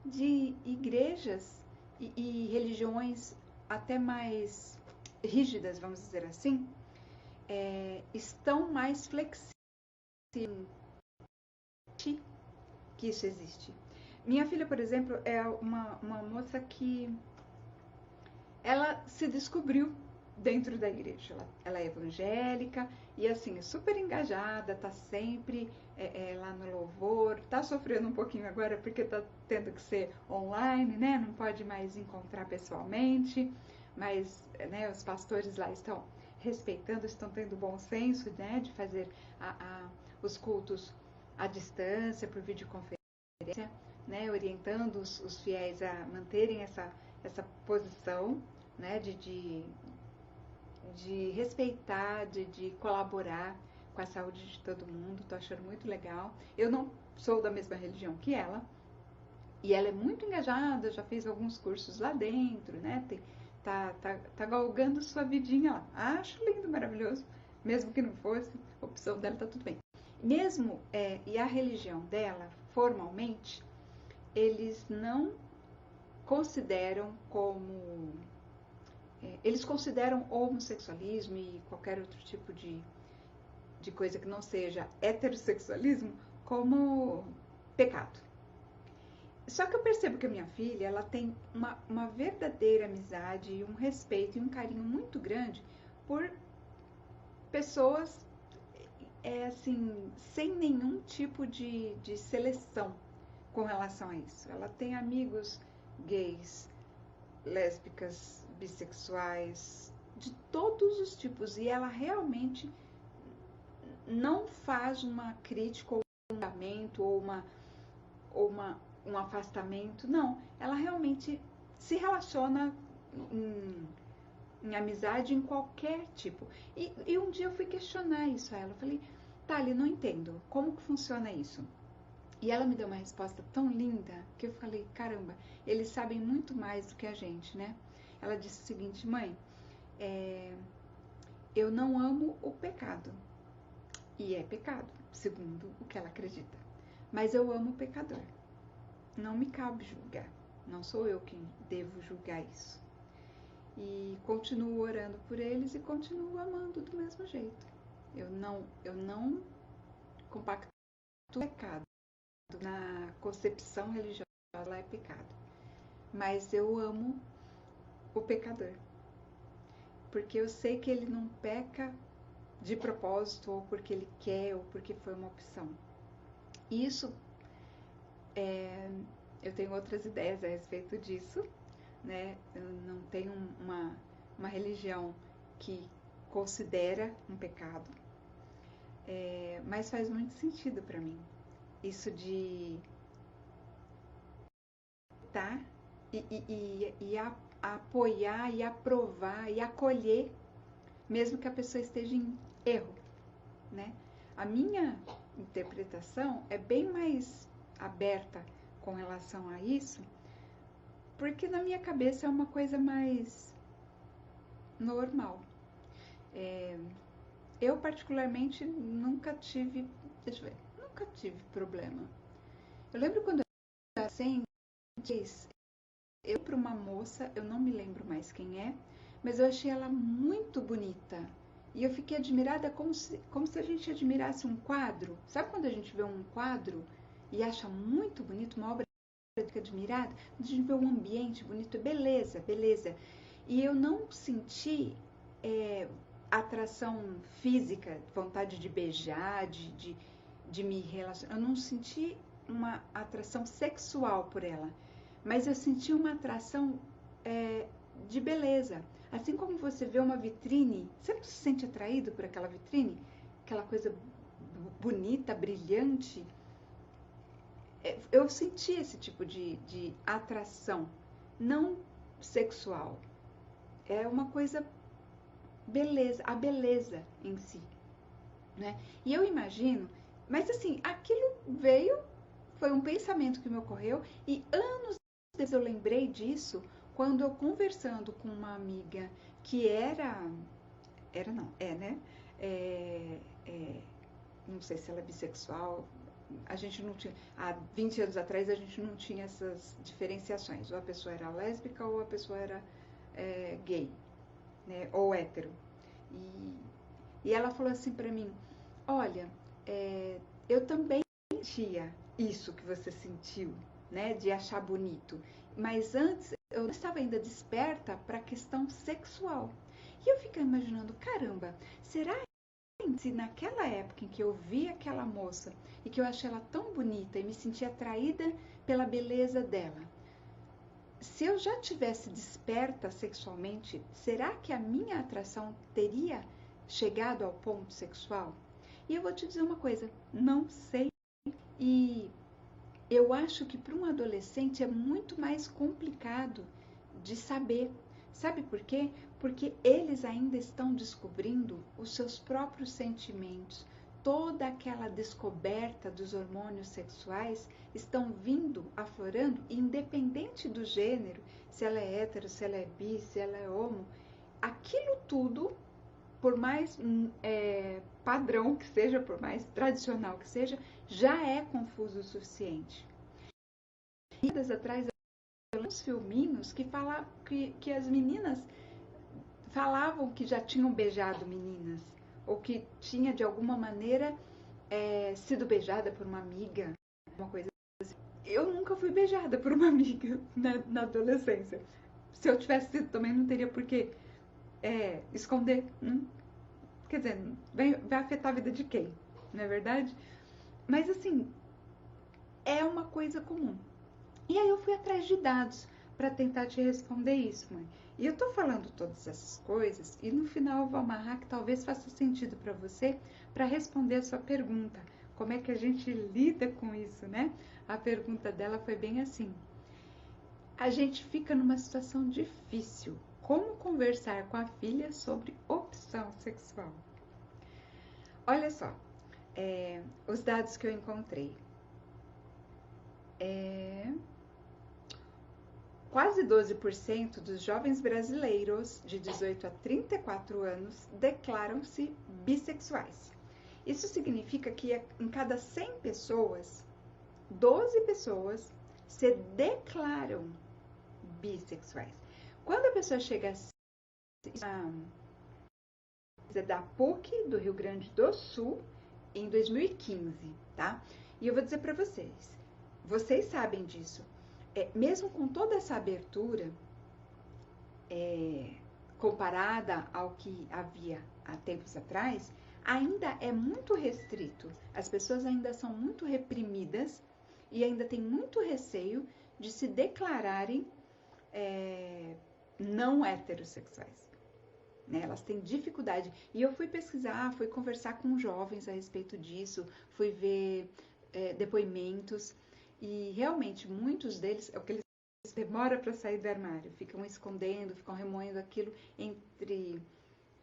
de igrejas e religiões até mais rígidas, vamos dizer assim, estão mais flexíveis que isso existe. Minha filha, por exemplo, é uma moça que ela se descobriu dentro da igreja. Ela é evangélica e assim, super engajada, tá sempre lá no louvor, tá sofrendo um pouquinho agora porque tá tendo que ser online, né? Não pode mais encontrar pessoalmente, mas né, os pastores lá estão respeitando, estão tendo bom senso, né, de fazer os cultos à distância, por videoconferência, né, orientando os fiéis a manterem essa posição, né, de respeitar, de colaborar com a saúde de todo mundo. Tô achando muito legal. Eu não sou da mesma religião que ela, e ela é muito engajada, já fez alguns cursos lá dentro, né, tá galgando sua vidinha lá. Acho lindo, maravilhoso, mesmo que não fosse, a opção dela tá tudo bem. Mesmo, e a religião dela, formalmente, eles não consideram como... eles consideram homossexualismo e qualquer outro tipo de coisa que não seja heterossexualismo como pecado. Só que eu percebo que a minha filha, ela tem uma verdadeira amizade e um respeito e um carinho muito grande por pessoas, assim, sem nenhum tipo de seleção com relação a isso. Ela tem amigos gays, lésbicas, bissexuais, de todos os tipos, e ela realmente não faz uma crítica ou um julgamento ou um afastamento, não, ela realmente se relaciona em amizade, em qualquer tipo. E um dia eu fui questionar isso a ela. Eu falei, Thali, não entendo. Como que funciona isso? E ela me deu uma resposta tão linda que eu falei, caramba, eles sabem muito mais do que a gente, né? Ela disse o seguinte, mãe, eu não amo o pecado. E é pecado, segundo o que ela acredita. Mas eu amo o pecador. Não me cabe julgar. Não sou eu quem devo julgar isso. E continuo orando por eles e continuo amando do mesmo jeito. Eu não compacto o pecado. Na concepção religiosa, ela é pecado. Mas eu amo o pecador. Porque eu sei que ele não peca de propósito, ou porque ele quer, ou porque foi uma opção. E isso, eu tenho outras ideias a respeito disso, né? Eu não tenho uma religião que considera um pecado, mas faz muito sentido para mim. Isso de tá e apoiar e aprovar e acolher, mesmo que a pessoa esteja em erro, né? A minha interpretação é bem mais aberta com relação a isso, porque na minha cabeça é uma coisa mais normal. Eu particularmente nunca tive problema. Eu lembro quando eu era adolescente, eu para uma moça, eu não me lembro mais quem é, mas eu achei ela muito bonita. E eu fiquei admirada como se a gente admirasse um quadro. Sabe quando a gente vê um quadro e acha muito bonito, uma obra, fica admirada? Quando a gente vê um ambiente bonito, beleza, beleza. E eu não senti atração física, vontade de beijar, de me relacionar. Eu não senti uma atração sexual por ela, mas eu senti uma atração de beleza. Assim como você vê uma vitrine, você não se sente atraído por aquela vitrine? Aquela coisa bonita, brilhante. Eu senti esse tipo de atração, não sexual. É uma coisa beleza, a beleza em si, né? E eu imagino, mas assim, aquilo foi um pensamento que me ocorreu e anos depois eu lembrei disso quando eu conversando com uma amiga que é, né? Não sei se ela é bissexual, a gente não tinha, há 20 anos atrás a gente não tinha essas diferenciações, ou a pessoa era lésbica ou a pessoa era gay, né? Ou hétero. E ela falou assim pra mim, olha, eu também sentia isso que você sentiu, né, de achar bonito, mas antes eu não estava ainda desperta para a questão sexual. E eu fico imaginando, caramba, será que se naquela época em que eu vi aquela moça e que eu achei ela tão bonita e me senti atraída pela beleza dela, se eu já tivesse desperta sexualmente, será que a minha atração teria chegado ao ponto sexual? E eu vou te dizer uma coisa, não sei. E eu acho que para um adolescente é muito mais complicado de saber. Sabe por quê? Porque eles ainda estão descobrindo os seus próprios sentimentos. Toda aquela descoberta dos hormônios sexuais estão vindo, aflorando, independente do gênero, se ela é hétero, se ela é bi, se ela é homo. Aquilo tudo, por mais padrão que seja, por mais tradicional que seja, já é confuso o suficiente. Dias atrás, eu li uns filminhos que as meninas falavam que já tinham beijado meninas, ou que tinha de alguma maneira sido beijada por uma amiga, uma coisa assim. Eu nunca fui beijada por uma amiga na adolescência. Se eu tivesse sido também, não teria por que esconder. Quer dizer, vai afetar a vida de quem, não é verdade? Mas assim, é uma coisa comum. E aí eu fui atrás de dados para tentar te responder isso, mãe. E eu tô falando todas essas coisas e no final eu vou amarrar que talvez faça sentido para você para responder a sua pergunta. Como é que a gente lida com isso, né? A pergunta dela foi bem assim. a gente fica numa situação difícil. Como conversar com a filha sobre opção sexual? Olha só, os dados que eu encontrei. Quase 12% dos jovens brasileiros de 18 a 34 anos declaram-se bissexuais. Isso significa que em cada 100 pessoas, 12 pessoas se declaram bissexuais. Quando a pessoa chega a da PUC do Rio Grande do Sul em 2015, tá? E eu vou dizer para vocês sabem disso. Mesmo com toda essa abertura, comparada ao que havia há tempos atrás, ainda é muito restrito. As pessoas ainda são muito reprimidas e ainda têm muito receio de se declararem não heterossexuais. Né? Elas têm dificuldade. E eu fui pesquisar, fui conversar com jovens a respeito disso, fui ver depoimentos. E realmente, muitos deles, é o que eles demoram para sair do armário, ficam escondendo, ficam remoendo aquilo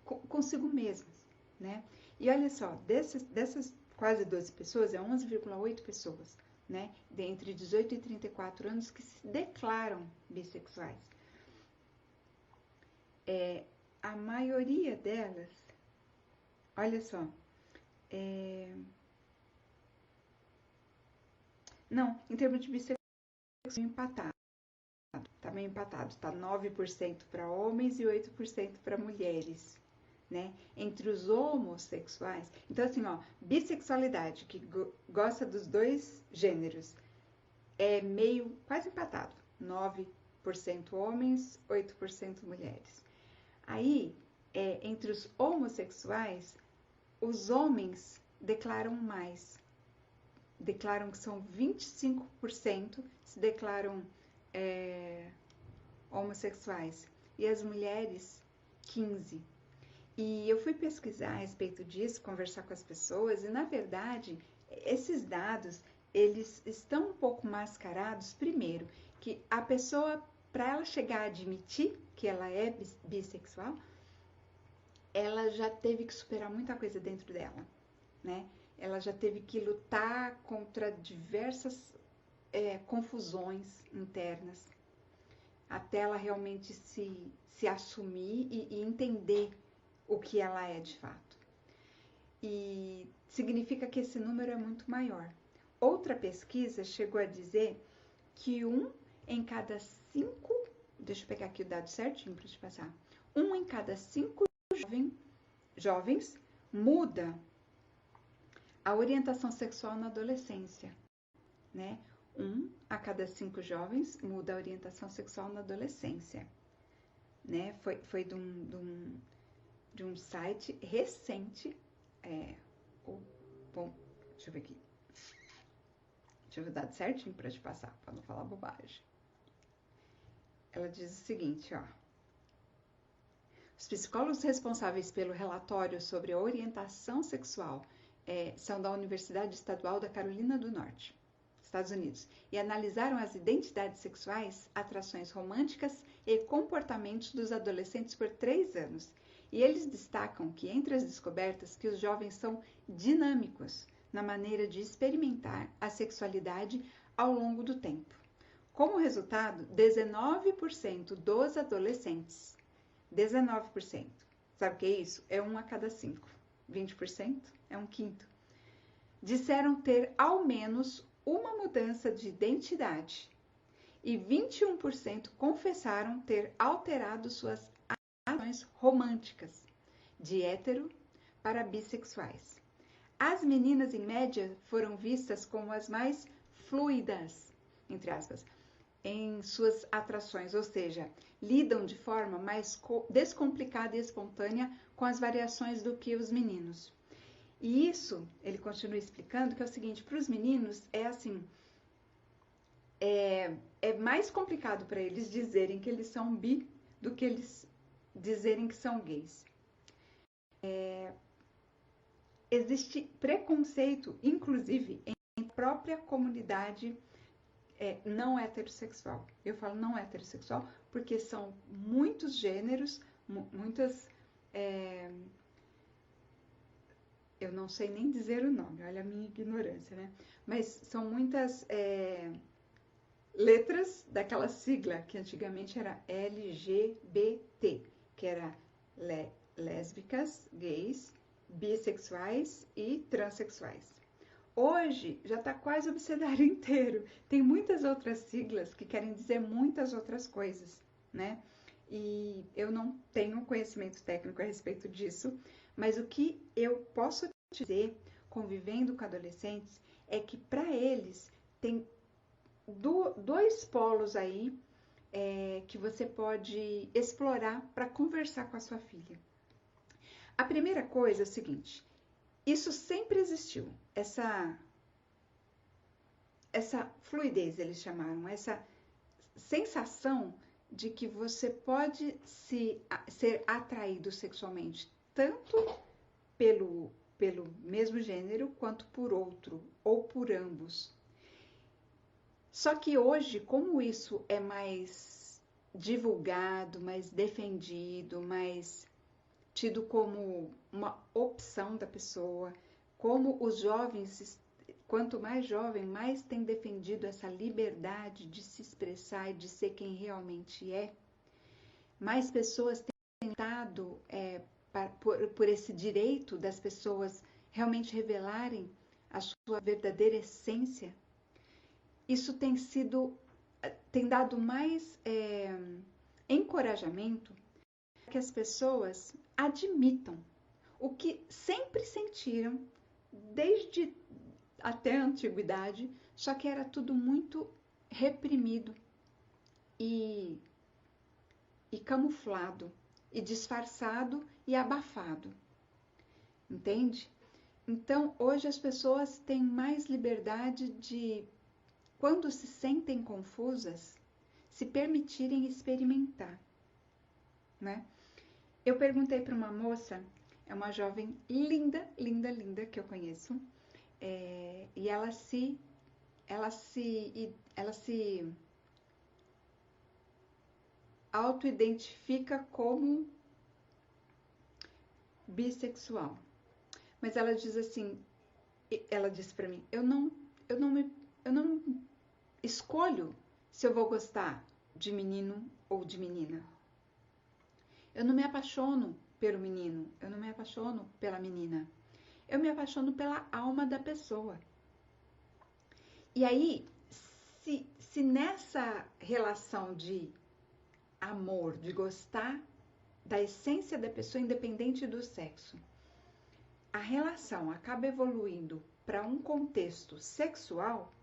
consigo mesmos, né? E olha só, dessas quase 12 pessoas, 11,8 pessoas, né? Entre 18 e 34 anos que se declaram bissexuais. A maioria delas, olha só, não, em termos de bissexual, empatado. Tá meio empatado, tá 9% para homens e 8% para mulheres, né? Entre os homossexuais, então assim, ó, bissexualidade, que gosta dos dois gêneros, é meio, quase empatado, 9% homens, 8% mulheres. Aí, entre os homossexuais, os homens declaram mais, declaram que são 25%, se declaram homossexuais, e as mulheres 15%. E eu fui pesquisar a respeito disso, conversar com as pessoas, e na verdade, esses dados, eles estão um pouco mascarados, primeiro, que a pessoa, para ela chegar a admitir que ela é bissexual, ela já teve que superar muita coisa dentro dela, né? Ela já teve que lutar contra diversas confusões internas, até ela realmente se assumir e entender o que ela é de fato. E significa que esse número é muito maior. Outra pesquisa chegou a dizer que 1 em cada 5, deixa eu pegar aqui o dado certinho para te passar, 1 em cada 5 jovens muda a orientação sexual na adolescência, né? 1 a cada 5 jovens muda a orientação sexual na adolescência, né? Foi de um site recente, bom, deixa eu ver aqui, deixa eu ver o dado certinho para te passar, para não falar bobagem. Ela diz o seguinte, ó. Os psicólogos responsáveis pelo relatório sobre a orientação sexual são da Universidade Estadual da Carolina do Norte, Estados Unidos, e analisaram as identidades sexuais, atrações românticas e comportamentos dos adolescentes por 3 anos. E eles destacam que entre as descobertas que os jovens são dinâmicos na maneira de experimentar a sexualidade ao longo do tempo. Como resultado, 19% dos adolescentes, 19%, sabe o que é isso? É 1 a cada 5, 20% é 1/5, disseram ter ao menos uma mudança de identidade e 21% confessaram ter alterado suas ações românticas, de hétero para bissexuais. As meninas, em média, foram vistas como as mais fluidas, entre aspas, em suas atrações, ou seja, lidam de forma mais descomplicada e espontânea com as variações do que os meninos. E isso, ele continua explicando, que é o seguinte, para os meninos é assim, é mais complicado para eles dizerem que eles são bi do que eles dizerem que são gays. Existe preconceito, inclusive, em própria comunidade não heterossexual. Eu falo não heterossexual porque são muitos gêneros, muitas... eu não sei nem dizer o nome, olha a minha ignorância, né? Mas são muitas letras daquela sigla que antigamente era LGBT, que era lésbicas, gays, bissexuais e transexuais. Hoje já está quase o abecedário inteiro. Tem muitas outras siglas que querem dizer muitas outras coisas, né? E eu não tenho conhecimento técnico a respeito disso, mas o que eu posso te dizer, convivendo com adolescentes, é que para eles tem dois polos aí que você pode explorar para conversar com a sua filha. A primeira coisa é o seguinte: isso sempre existiu, essa fluidez, eles chamaram, essa sensação de que você pode ser atraído sexualmente tanto pelo mesmo gênero quanto por outro, ou por ambos. Só que hoje, como isso é mais divulgado, mais defendido, mais tido como uma opção da pessoa, como os jovens, quanto mais jovem, mais tem defendido essa liberdade de se expressar e de ser quem realmente é, mais pessoas têm lutado por esse direito das pessoas realmente revelarem a sua verdadeira essência. Isso tem dado mais encorajamento para que as pessoas admitam o que sempre sentiram desde até a antiguidade, só que era tudo muito reprimido e camuflado, e disfarçado e abafado, entende? Então, hoje as pessoas têm mais liberdade de, quando se sentem confusas, se permitirem experimentar, né? Eu perguntei para uma moça, é uma jovem linda, linda, linda que eu conheço, e ela se auto-identifica como bissexual. Mas ela diz assim, ela disse para mim, eu não escolho se eu vou gostar de menino ou de menina. Eu não me apaixono pelo menino, eu não me apaixono pela menina. Eu me apaixono pela alma da pessoa. E aí, se nessa relação de amor, de gostar da essência da pessoa independente do sexo, a relação acaba evoluindo para um contexto sexual,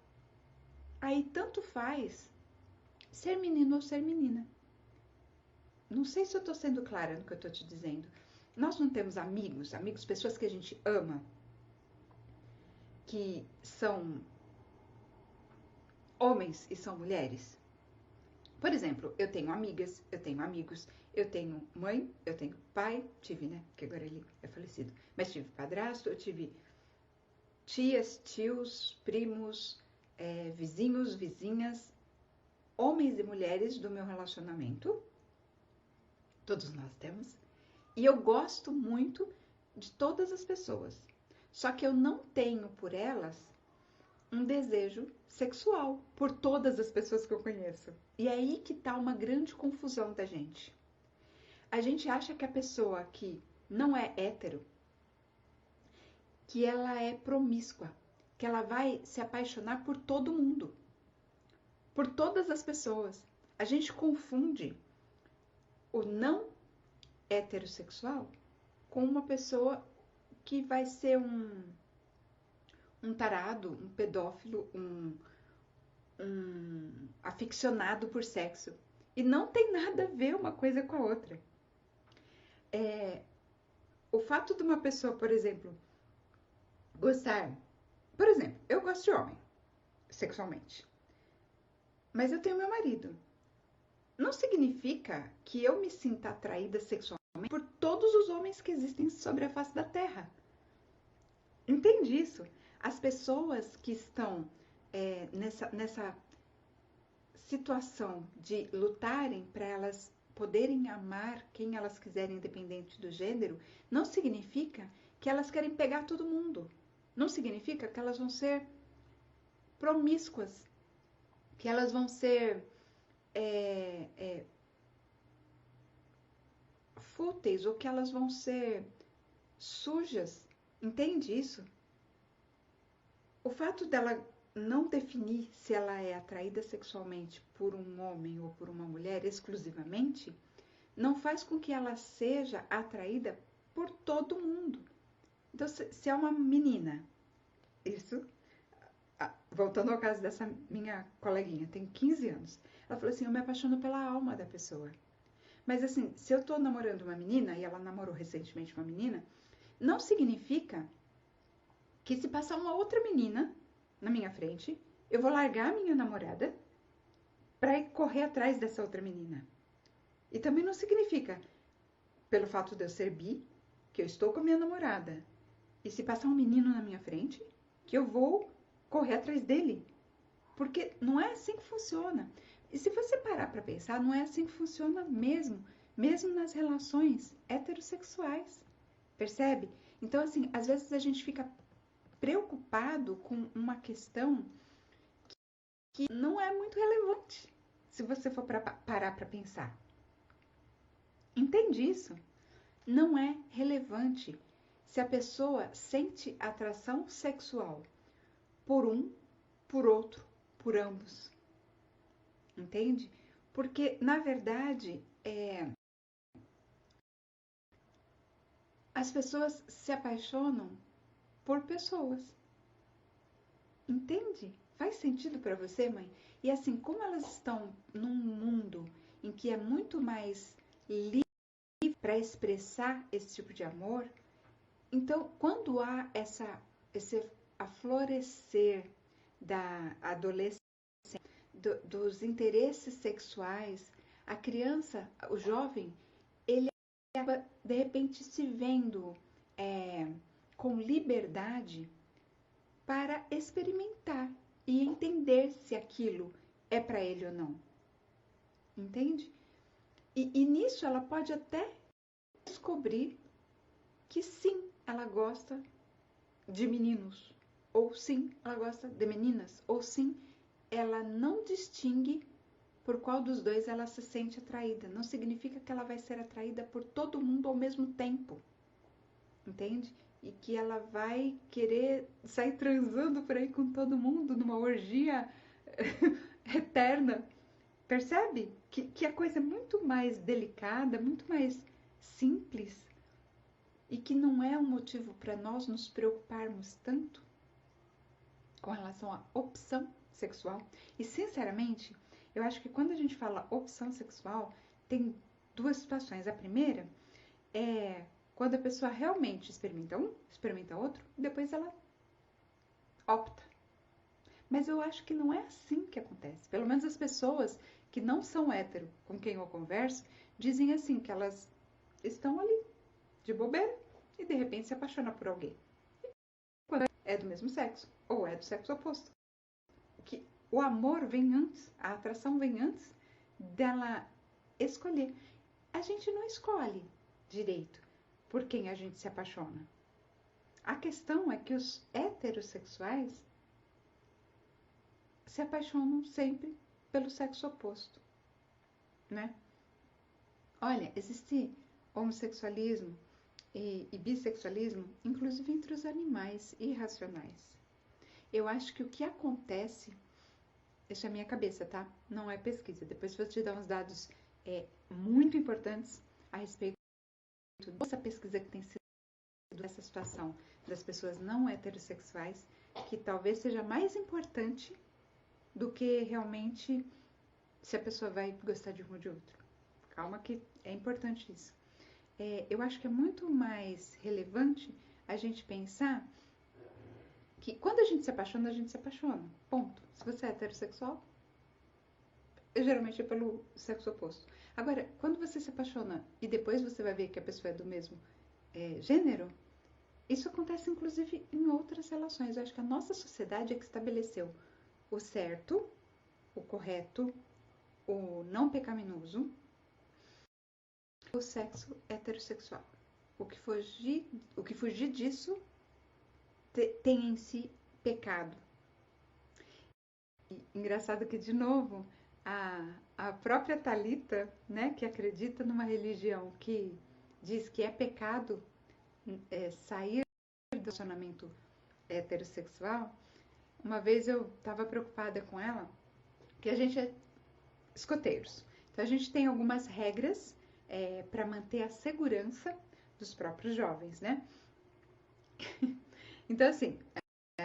aí tanto faz ser menino ou ser menina. Não sei se eu estou sendo clara no que eu estou te dizendo. Nós não temos amigos, pessoas que a gente ama, que são homens e são mulheres? Por exemplo, eu tenho amigas, eu tenho amigos, eu tenho mãe, eu tenho pai, tive, né? Que agora ele é falecido. Mas tive padrasto, eu tive tias, tios, primos, vizinhos, vizinhas, homens e mulheres do meu relacionamento. Todos nós temos. E eu gosto muito de todas as pessoas. Só que eu não tenho por elas um desejo sexual por todas as pessoas que eu conheço. E é aí que tá uma grande confusão da gente. A gente acha que a pessoa que não é hétero, que ela é promíscua, que ela vai se apaixonar por todo mundo, por todas as pessoas. A gente confunde o não heterossexual com uma pessoa que vai ser um tarado, um pedófilo, um aficionado por sexo. E não tem nada a ver uma coisa com a outra. O fato de uma pessoa, por exemplo, gostar... Por exemplo, eu gosto de homem, sexualmente. Mas eu tenho meu marido. Não significa que eu me sinta atraída sexualmente por todos os homens que existem sobre a face da Terra. Entende isso? As pessoas que estão nessa situação de lutarem para elas poderem amar quem elas quiserem, independente do gênero, não significa que elas querem pegar todo mundo. Não significa que elas vão ser promíscuas, que elas vão ser fúteis ou que elas vão ser sujas. Entende isso? O fato dela não definir se ela é atraída sexualmente por um homem ou por uma mulher exclusivamente, não faz com que ela seja atraída por todo mundo. Então, se é uma menina, isso, voltando ao caso dessa minha coleguinha, tem 15 anos, ela falou assim, eu me apaixono pela alma da pessoa. Mas assim, se eu tô namorando uma menina, e ela namorou recentemente uma menina, não significa que se passar uma outra menina na minha frente, eu vou largar a minha namorada para ir correr atrás dessa outra menina. E também não significa, pelo fato de eu ser bi, que eu estou com a minha namorada. E se passar um menino na minha frente, que eu vou correr atrás dele. Porque não é assim que funciona. E se você parar para pensar, não é assim que funciona mesmo. Mesmo nas relações heterossexuais. Percebe? Então, assim, às vezes a gente fica preocupado com uma questão que não é muito relevante, se você for parar para pensar. Entende isso? Não é relevante se a pessoa sente atração sexual por um, por outro, por ambos. Entende? Porque, na verdade, as pessoas se apaixonam por pessoas. Entende? Faz sentido para você, mãe? E assim, como elas estão num mundo em que é muito mais livre para expressar esse tipo de amor, então, quando há esse aflorescer da adolescência, dos interesses sexuais, a criança, o jovem, ele acaba, de repente, se vendo com liberdade para experimentar e entender se aquilo é para ele ou não. Entende? E nisso ela pode até descobrir que sim, ela gosta de meninos, ou sim, ela gosta de meninas, ou sim, ela não distingue por qual dos dois ela se sente atraída. Não significa que ela vai ser atraída por todo mundo ao mesmo tempo. Entende? E que ela vai querer sair transando por aí com todo mundo numa orgia eterna. Percebe? Que a coisa é muito mais delicada, muito mais simples e que não é um motivo para nós nos preocuparmos tanto com relação à opção sexual. E, sinceramente, eu acho que quando a gente fala opção sexual, tem duas situações. A primeira é quando a pessoa realmente experimenta um, experimenta outro, e depois ela opta. Mas eu acho que não é assim que acontece. Pelo menos as pessoas que não são hétero, com quem eu converso, dizem assim, que elas estão ali, de bobeira, e de repente se apaixona por alguém. Quando é do mesmo sexo, ou é do sexo oposto. Que o amor vem antes, a atração vem antes dela escolher. A gente não escolhe direito por quem a gente se apaixona. A questão é que os heterossexuais se apaixonam sempre pelo sexo oposto, né? Olha, existe homossexualismo e bissexualismo, inclusive entre os animais irracionais. Eu acho que o que acontece, isso é a minha cabeça, tá? Não é pesquisa. Depois vou te dar uns dados muito importantes a respeito dessa pesquisa que tem sido essa situação das pessoas não heterossexuais, que talvez seja mais importante do que realmente se a pessoa vai gostar de um ou de outro. Calma que é importante isso. Eu acho que é muito mais relevante a gente pensar que quando a gente se apaixona, ponto. Se você é heterossexual, geralmente é pelo sexo oposto. Agora, quando você se apaixona e depois você vai ver que a pessoa é do mesmo gênero, isso acontece inclusive em outras relações. Eu acho que a nossa sociedade é que estabeleceu o certo o correto, o não pecaminoso, o sexo heterossexual. O que fugir disso tem em si pecado. E, engraçado que, de novo, a própria Thalita, né, que acredita numa religião que diz que é pecado sair do relacionamento heterossexual, uma vez eu estava preocupada com ela, que a gente é escoteiros. Então a gente tem algumas regras para manter a segurança dos próprios jovens, né? Então, assim,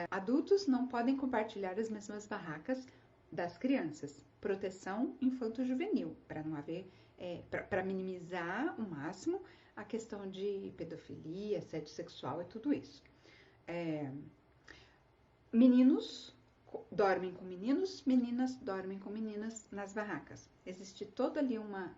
adultos não podem compartilhar as mesmas barracas das crianças. Proteção infanto-juvenil, para não haver, para minimizar o máximo a questão de pedofilia, assédio sexual e tudo isso. Meninos dormem com meninos, meninas dormem com meninas nas barracas. Existe toda ali uma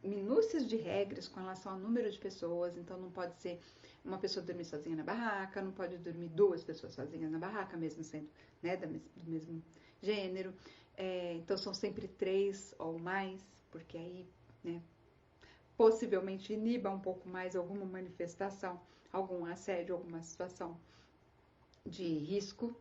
minúcias de regras com relação ao número de pessoas, então não pode ser uma pessoa dormir sozinha na barraca, não pode dormir duas pessoas sozinhas na barraca, mesmo sendo, né, do mesmo gênero. Então são sempre 3 ou mais, porque aí, né, possivelmente iniba um pouco mais alguma manifestação, algum assédio, alguma situação de risco.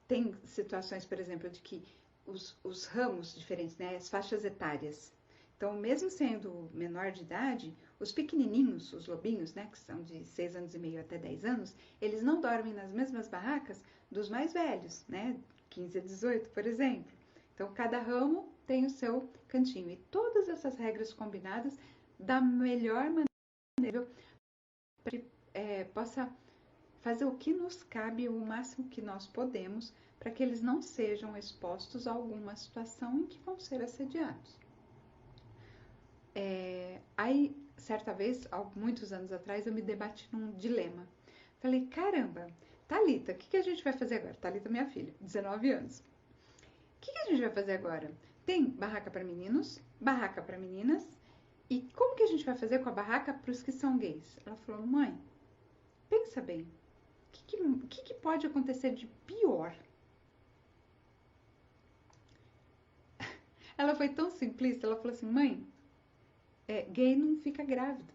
Tem situações, por exemplo, de que os ramos diferentes, né, as faixas etárias. Então, mesmo sendo menor de idade, os pequenininhos, os lobinhos, né, que são de 6 anos e meio até 10 anos, eles não dormem nas mesmas barracas dos mais velhos, né, 15 a 18, por exemplo. Então, cada ramo tem o seu cantinho. E todas essas regras combinadas da melhor maneira para que possa fazer o que nos cabe, o máximo que nós podemos, para que eles não sejam expostos a alguma situação em que vão ser assediados. Aí, certa vez, há muitos anos atrás, eu me debati num dilema. Falei, caramba, Thalita, o que a gente vai fazer agora? Thalita, minha filha, 19 anos. O que a gente vai fazer agora? Tem barraca para meninos, barraca para meninas, e como que a gente vai fazer com a barraca para os que são gays? Ela falou, mãe, pensa bem, o que pode acontecer de pior? Ela foi tão simplista, ela falou assim, mãe, gay não fica grávido.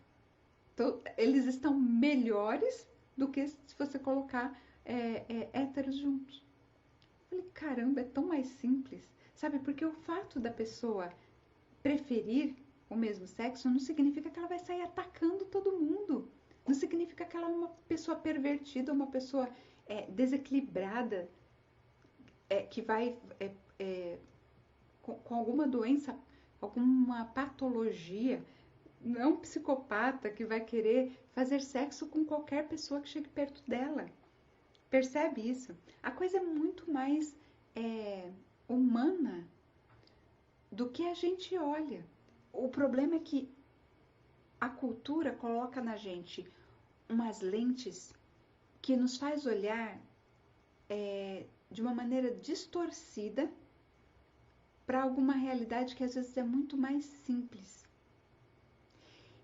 Então, eles estão melhores do que se você colocar héteros juntos. Eu falei, caramba, é tão mais simples, sabe? Porque o fato da pessoa preferir o mesmo sexo não significa que ela vai sair atacando todo mundo. Não significa que ela é uma pessoa pervertida, uma pessoa desequilibrada, que vai com alguma doença, alguma patologia. Não é um psicopata que vai querer fazer sexo com qualquer pessoa que chegue perto dela. Percebe isso? A coisa é muito mais humana do que a gente olha. O problema é que a cultura coloca na gente umas lentes que nos faz olhar de uma maneira distorcida para alguma realidade que às vezes é muito mais simples.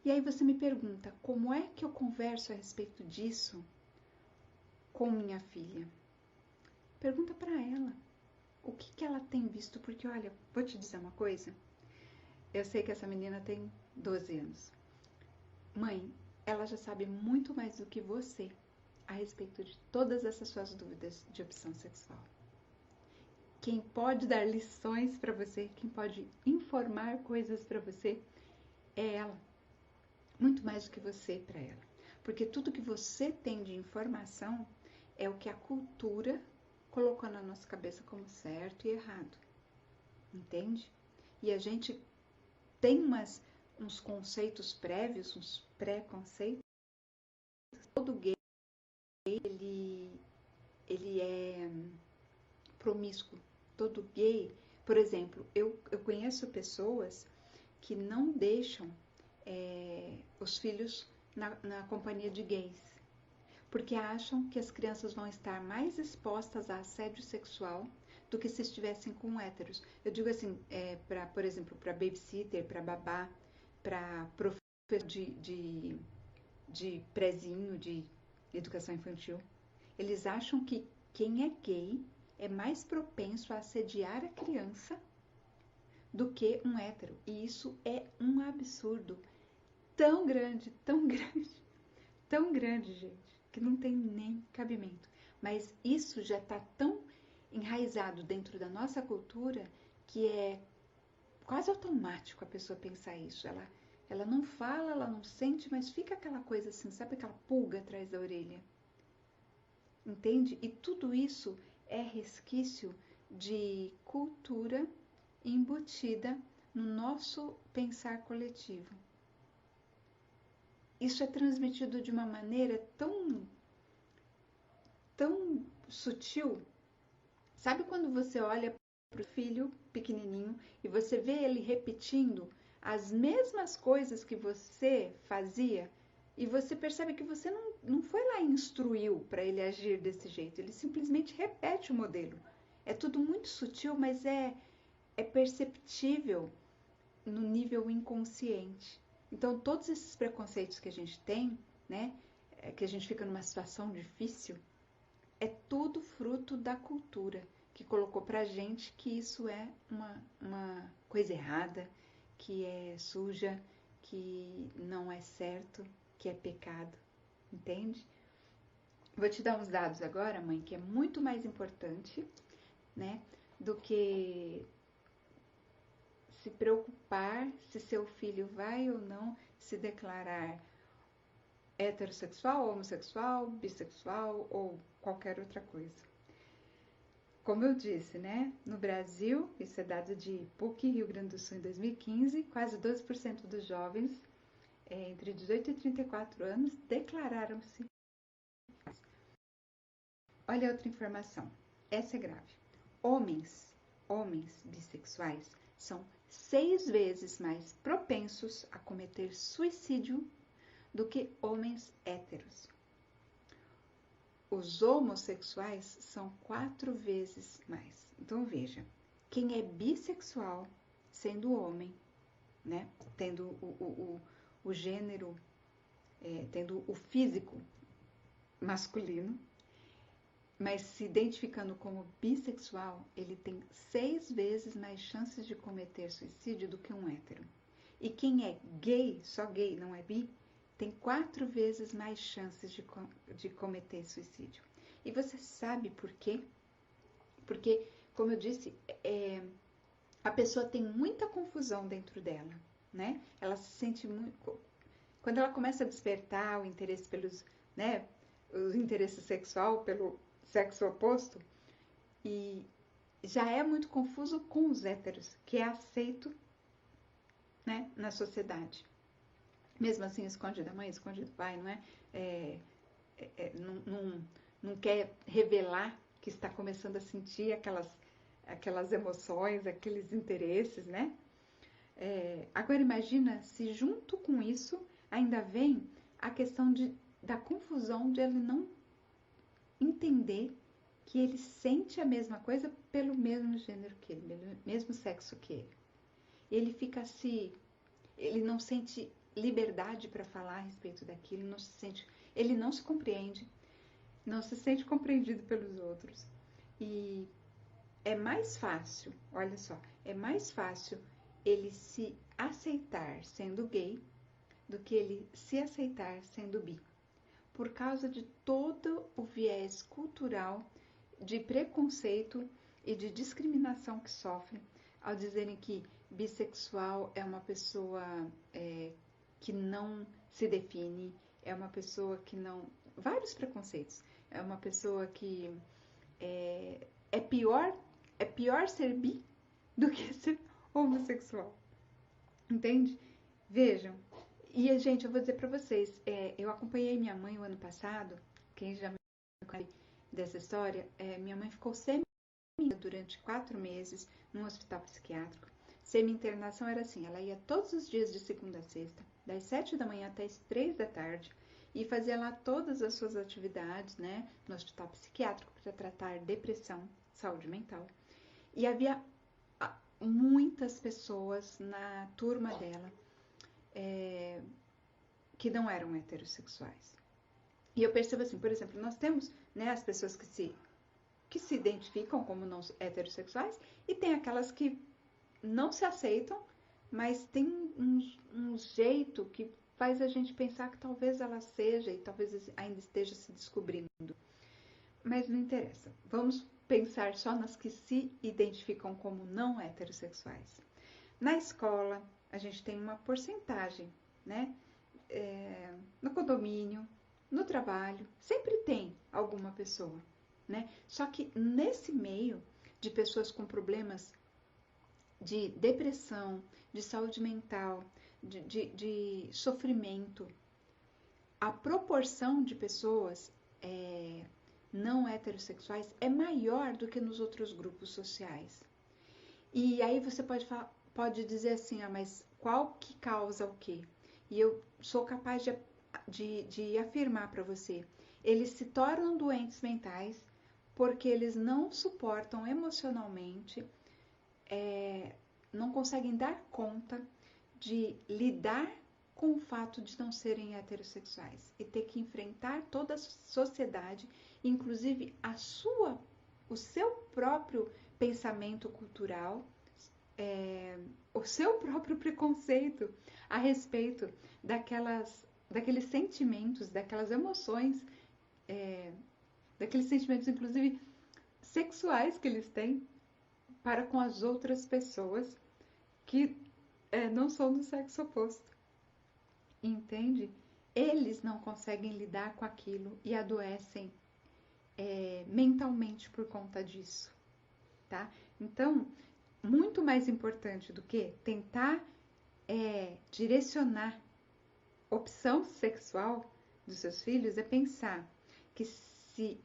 E aí você me pergunta, como é que eu converso a respeito disso com minha filha? Pergunta para ela o que ela tem visto, porque olha, vou te dizer uma coisa, eu sei que essa menina tem 12 anos. Mãe, ela já sabe muito mais do que você a respeito de todas essas suas dúvidas de opção sexual. Quem pode dar lições para você, quem pode informar coisas para você, é ela. Muito mais do que você para ela. Porque tudo que você tem de informação é o que a cultura colocou na nossa cabeça como certo e errado. Entende? E a gente tem uns conceitos prévios, uns pré-conceitos. Todo gay, ele é promíscuo. Todo gay, por exemplo, eu conheço pessoas que não deixam os filhos na companhia de gays, porque acham que as crianças vão estar mais expostas a assédio sexual do que se estivessem com héteros. Eu digo assim, por exemplo, para babysitter, para babá, para professor de prezinho, de educação infantil. Eles acham que quem é gay é mais propenso a assediar a criança do que um hétero. E isso é um absurdo tão grande, tão grande, tão grande, gente, que não tem nem cabimento. Mas isso já está tão enraizado dentro da nossa cultura que é quase automático a pessoa pensar isso. Ela não fala, ela não sente, mas fica aquela coisa assim, sabe aquela pulga atrás da orelha? Entende? E tudo isso é resquício de cultura embutida no nosso pensar coletivo. Isso é transmitido de uma maneira tão sutil. Sabe quando você olha para o filho pequenininho e você vê ele repetindo as mesmas coisas que você fazia e você percebe que você não foi lá e instruiu para ele agir desse jeito, ele simplesmente repete o modelo. É tudo muito sutil, mas é perceptível no nível inconsciente. Então, todos esses preconceitos que a gente tem, né, que a gente fica numa situação difícil, é tudo fruto da cultura que colocou pra gente que isso é uma coisa errada, que é suja, que não é certo, que é pecado, entende? Vou te dar uns dados agora, mãe, que é muito mais importante, né, do que se preocupar se seu filho vai ou não se declarar heterossexual, homossexual, bissexual ou qualquer outra coisa. Como eu disse, né? No Brasil, isso é dado de PUC, Rio Grande do Sul, em 2015, quase 12% dos jovens entre 18 e 34 anos declararam-se. Olha outra informação, essa é grave. Homens bissexuais são 6 vezes mais propensos a cometer suicídio do que homens héteros. Os homossexuais são 4 vezes mais. Então veja, quem é bissexual, sendo homem, né, tendo o gênero, tendo o físico masculino, mas se identificando como bissexual, ele tem 6 vezes mais chances de cometer suicídio do que um hétero. E quem é gay, só gay, não é bi, tem 4 vezes mais chances de cometer suicídio. E você sabe por quê? Porque, como eu disse, a pessoa tem muita confusão dentro dela, né? Ela se sente muito... Quando ela começa a despertar o interesse pelos, né, o interesse sexual pelo sexo oposto, e já é muito confuso com os héteros, que é aceito, né, na sociedade. Mesmo assim, esconde da mãe, esconde do pai, não é? Não quer revelar que está começando a sentir aquelas emoções, aqueles interesses, né? Agora imagina se junto com isso ainda vem a questão da confusão de ele não entender que ele sente a mesma coisa pelo mesmo gênero que ele, pelo mesmo sexo que ele. Ele fica ele não sente liberdade para falar a respeito daquilo, ele não se compreende, não se sente compreendido pelos outros. E é mais fácil, olha só, é mais fácil ele se aceitar sendo gay do que ele se aceitar sendo bi. Por causa de todo o viés cultural de preconceito e de discriminação que sofre ao dizerem que bissexual é uma pessoa que não se define, é uma pessoa que não... Vários preconceitos. É uma pessoa que é pior ser bi do que ser homossexual. Entende? Vejam. E, gente, eu vou dizer pra vocês, eu acompanhei minha mãe o ano passado, quem já me conhece dessa história, minha mãe ficou durante 4 meses num hospital psiquiátrico. Semi-internação era assim, ela ia todos os dias de segunda a sexta, das 7 da manhã até as 3 da tarde, e fazia lá todas as suas atividades, né, no hospital psiquiátrico para tratar depressão, saúde mental. E havia muitas pessoas na turma dela que não eram heterossexuais. E eu percebo assim, por exemplo, nós temos, né, as pessoas que se que se identificam como não heterossexuais e tem aquelas que não se aceitam, mas tem um jeito que faz a gente pensar que talvez ela seja e talvez ainda esteja se descobrindo. Mas não interessa. Vamos pensar só nas que se identificam como não heterossexuais. Na escola, a gente tem uma porcentagem, né? No condomínio, no trabalho, sempre tem alguma pessoa, né? Só que nesse meio de pessoas com problemas de depressão, de saúde mental, de sofrimento, a proporção de pessoas não heterossexuais é maior do que nos outros grupos sociais. E aí você pode dizer assim, mas qual que causa o quê? E eu sou capaz de afirmar para você, eles se tornam doentes mentais porque eles não suportam emocionalmente, não conseguem dar conta de lidar com o fato de não serem heterossexuais e ter que enfrentar toda a sociedade, inclusive o seu próprio pensamento cultural, o seu próprio preconceito a respeito daqueles sentimentos, daquelas emoções, daqueles sentimentos, inclusive sexuais que eles têm para com as outras pessoas que não são do sexo oposto. Entende? Eles não conseguem lidar com aquilo e adoecem mentalmente por conta disso, tá? Então, muito mais importante do que tentar direcionar opção sexual dos seus filhos é pensar que sem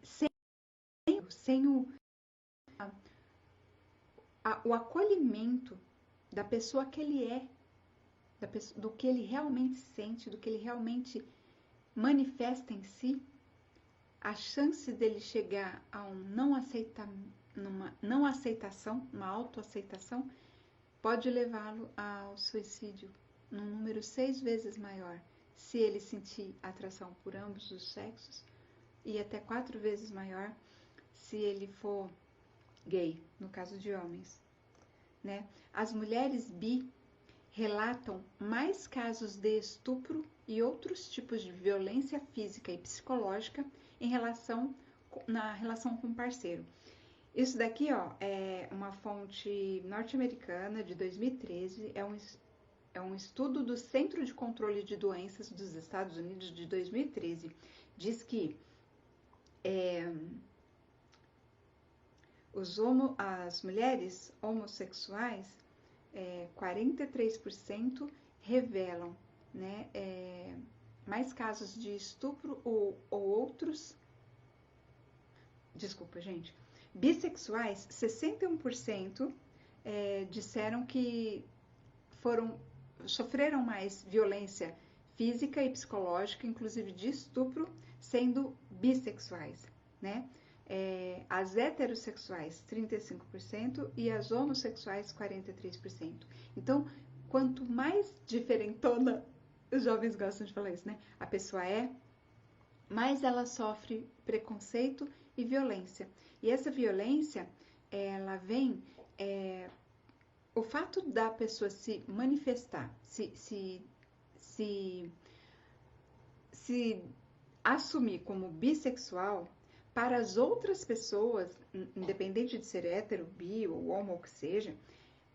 o acolhimento da pessoa que ele é, do que ele realmente sente, do que ele realmente manifesta em si, a chance dele chegar a uma não aceitação, uma autoaceitação, pode levá-lo ao suicídio num número 6 vezes maior, se ele sentir atração por ambos os sexos, e até 4 vezes maior se ele for gay, no caso de homens, né? As mulheres bi relatam mais casos de estupro e outros tipos de violência física e psicológica na relação com o parceiro. Isso daqui, é uma fonte norte-americana de 2013, é um estudo do Centro de Controle de Doenças dos Estados Unidos de 2013. Diz que as mulheres homossexuais, 43% revelam, né, mais casos de estupro ou outros. Desculpa, gente. Bissexuais, 61% disseram que sofreram mais violência física e psicológica, inclusive de estupro, sendo bissexuais, né? As heterossexuais, 35%, e as homossexuais, 43%. Então, quanto mais diferentona, os jovens gostam de falar isso, né? A pessoa mais ela sofre preconceito e violência. E essa violência, ela vem... o fato da pessoa se manifestar, se assumir como bissexual, para as outras pessoas, independente de ser hétero, bi ou homo, ou que seja,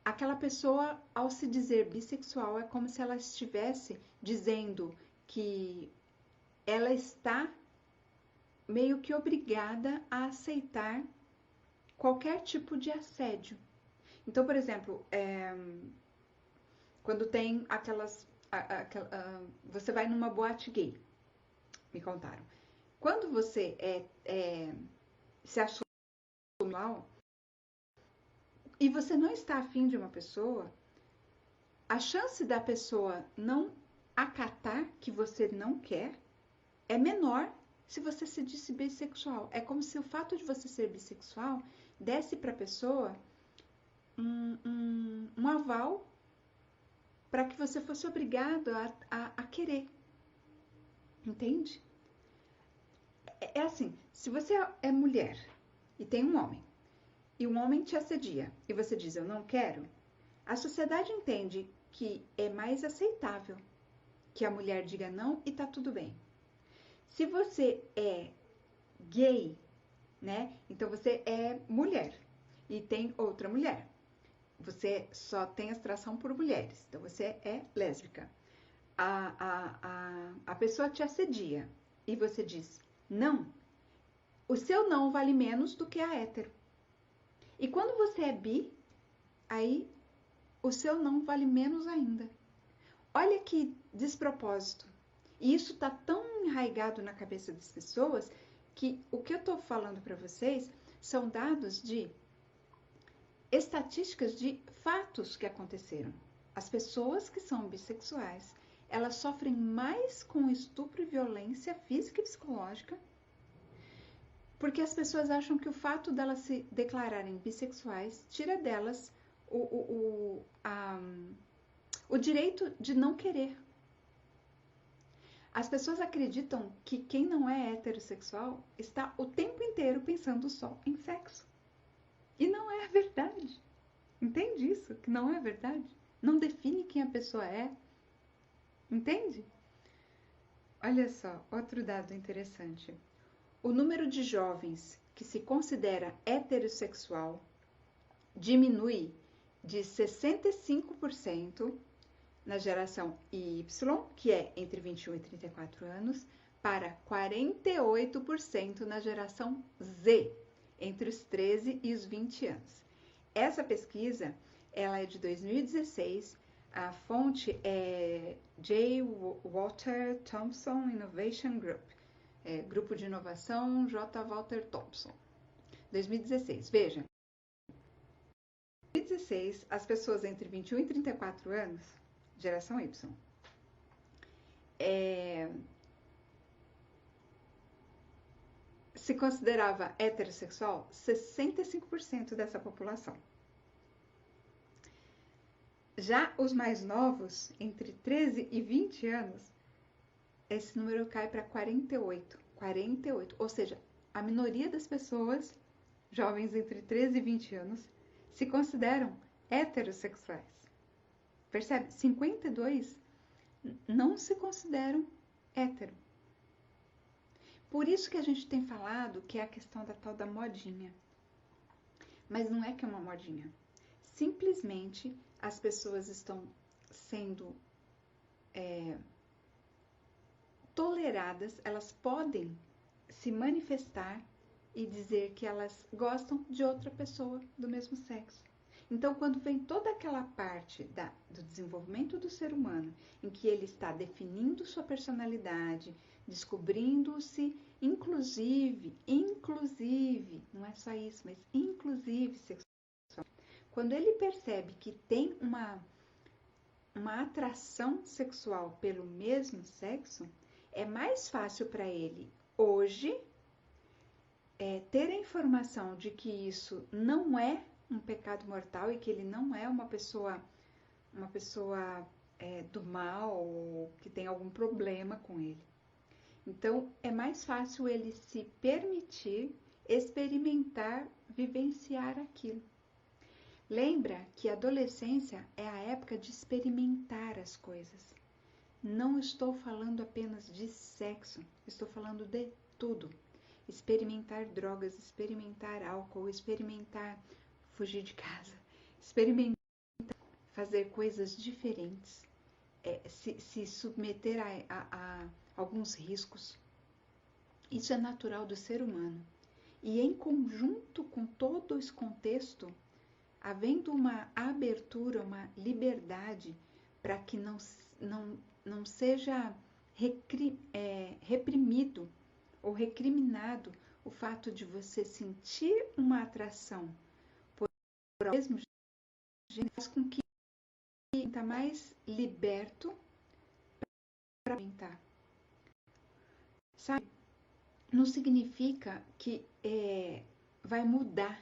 aquela pessoa, ao se dizer bissexual, é como se ela estivesse dizendo que ela está meio que obrigada a aceitar qualquer tipo de assédio. Então, por exemplo, quando tem você vai numa boate gay, me contaram. Quando você se assume mal e você não está afim de uma pessoa, a chance da pessoa não acatar que você não quer é menor se você se disse bissexual. É como se o fato de você ser bissexual desse para a pessoa um aval para que você fosse obrigado a querer. Entende? É assim, se você é mulher e tem um homem, e um homem te assedia, e você diz, eu não quero, a sociedade entende que é mais aceitável que a mulher diga não e tá tudo bem. Se você é gay, né? Então você é mulher e tem outra mulher. Você só tem atração por mulheres, então você é lésbica. A pessoa te assedia e você diz não. O seu não vale menos do que a hétero. E quando você é bi, aí o seu não vale menos ainda. Olha que despropósito. E isso tá tão enraizado na cabeça das pessoas que o que eu tô falando para vocês são dados de estatísticas de fatos que aconteceram. As pessoas que são bissexuais, elas sofrem mais com estupro e violência física e psicológica, porque as pessoas acham que o fato delas se declararem bissexuais tira delas o direito de não querer. As pessoas acreditam que quem não é heterossexual está o tempo inteiro pensando só em sexo. E não é verdade. Entende isso? Que não é verdade? Não define quem a pessoa é. Entende? Olha só, outro dado interessante. O número de jovens que se considera heterossexual diminui de 65% na geração Y, que é entre 21 e 34 anos, para 48% na geração Z, entre os 13 e os 20 anos. Essa pesquisa, ela é de 2016, a fonte é J. Walter Thompson Innovation Group, Grupo de Inovação J. Walter Thompson, 2016. Veja, em 2016, as pessoas entre 21 e 34 anos, geração Y, se considerava heterossexual 65% dessa população. Já os mais novos, entre 13 e 20 anos, esse número cai para 48. Ou seja, a minoria das pessoas, jovens entre 13 e 20 anos, se consideram heterossexuais. Percebe? 52 não se consideram hétero. Por isso que a gente tem falado que é a questão da tal da modinha. Mas não é que é uma modinha. Simplesmente as pessoas estão sendo toleradas, elas podem se manifestar e dizer que elas gostam de outra pessoa do mesmo sexo. Então, quando vem toda aquela parte do desenvolvimento do ser humano, em que ele está definindo sua personalidade, descobrindo-se, inclusive, não é só isso, mas inclusive sexual. Quando ele percebe que tem uma atração sexual pelo mesmo sexo, é mais fácil para ele, hoje, ter a informação de que isso não é um pecado mortal e que ele não é uma pessoa do mal ou que tem algum problema com ele. Então, é mais fácil ele se permitir experimentar, vivenciar aquilo. Lembra que a adolescência é a época de experimentar as coisas. Não estou falando apenas de sexo, estou falando de tudo. Experimentar drogas, experimentar álcool, experimentar fugir de casa, experimentar fazer coisas diferentes, se submeter a alguns riscos. Isso é natural do ser humano. E em conjunto com todo esse contexto, havendo uma abertura, uma liberdade para que não seja reprimido ou recriminado o fato de você sentir uma atração por o mesmo gênero, faz com que está mais liberto para experimentar. Sabe? Não significa que vai mudar.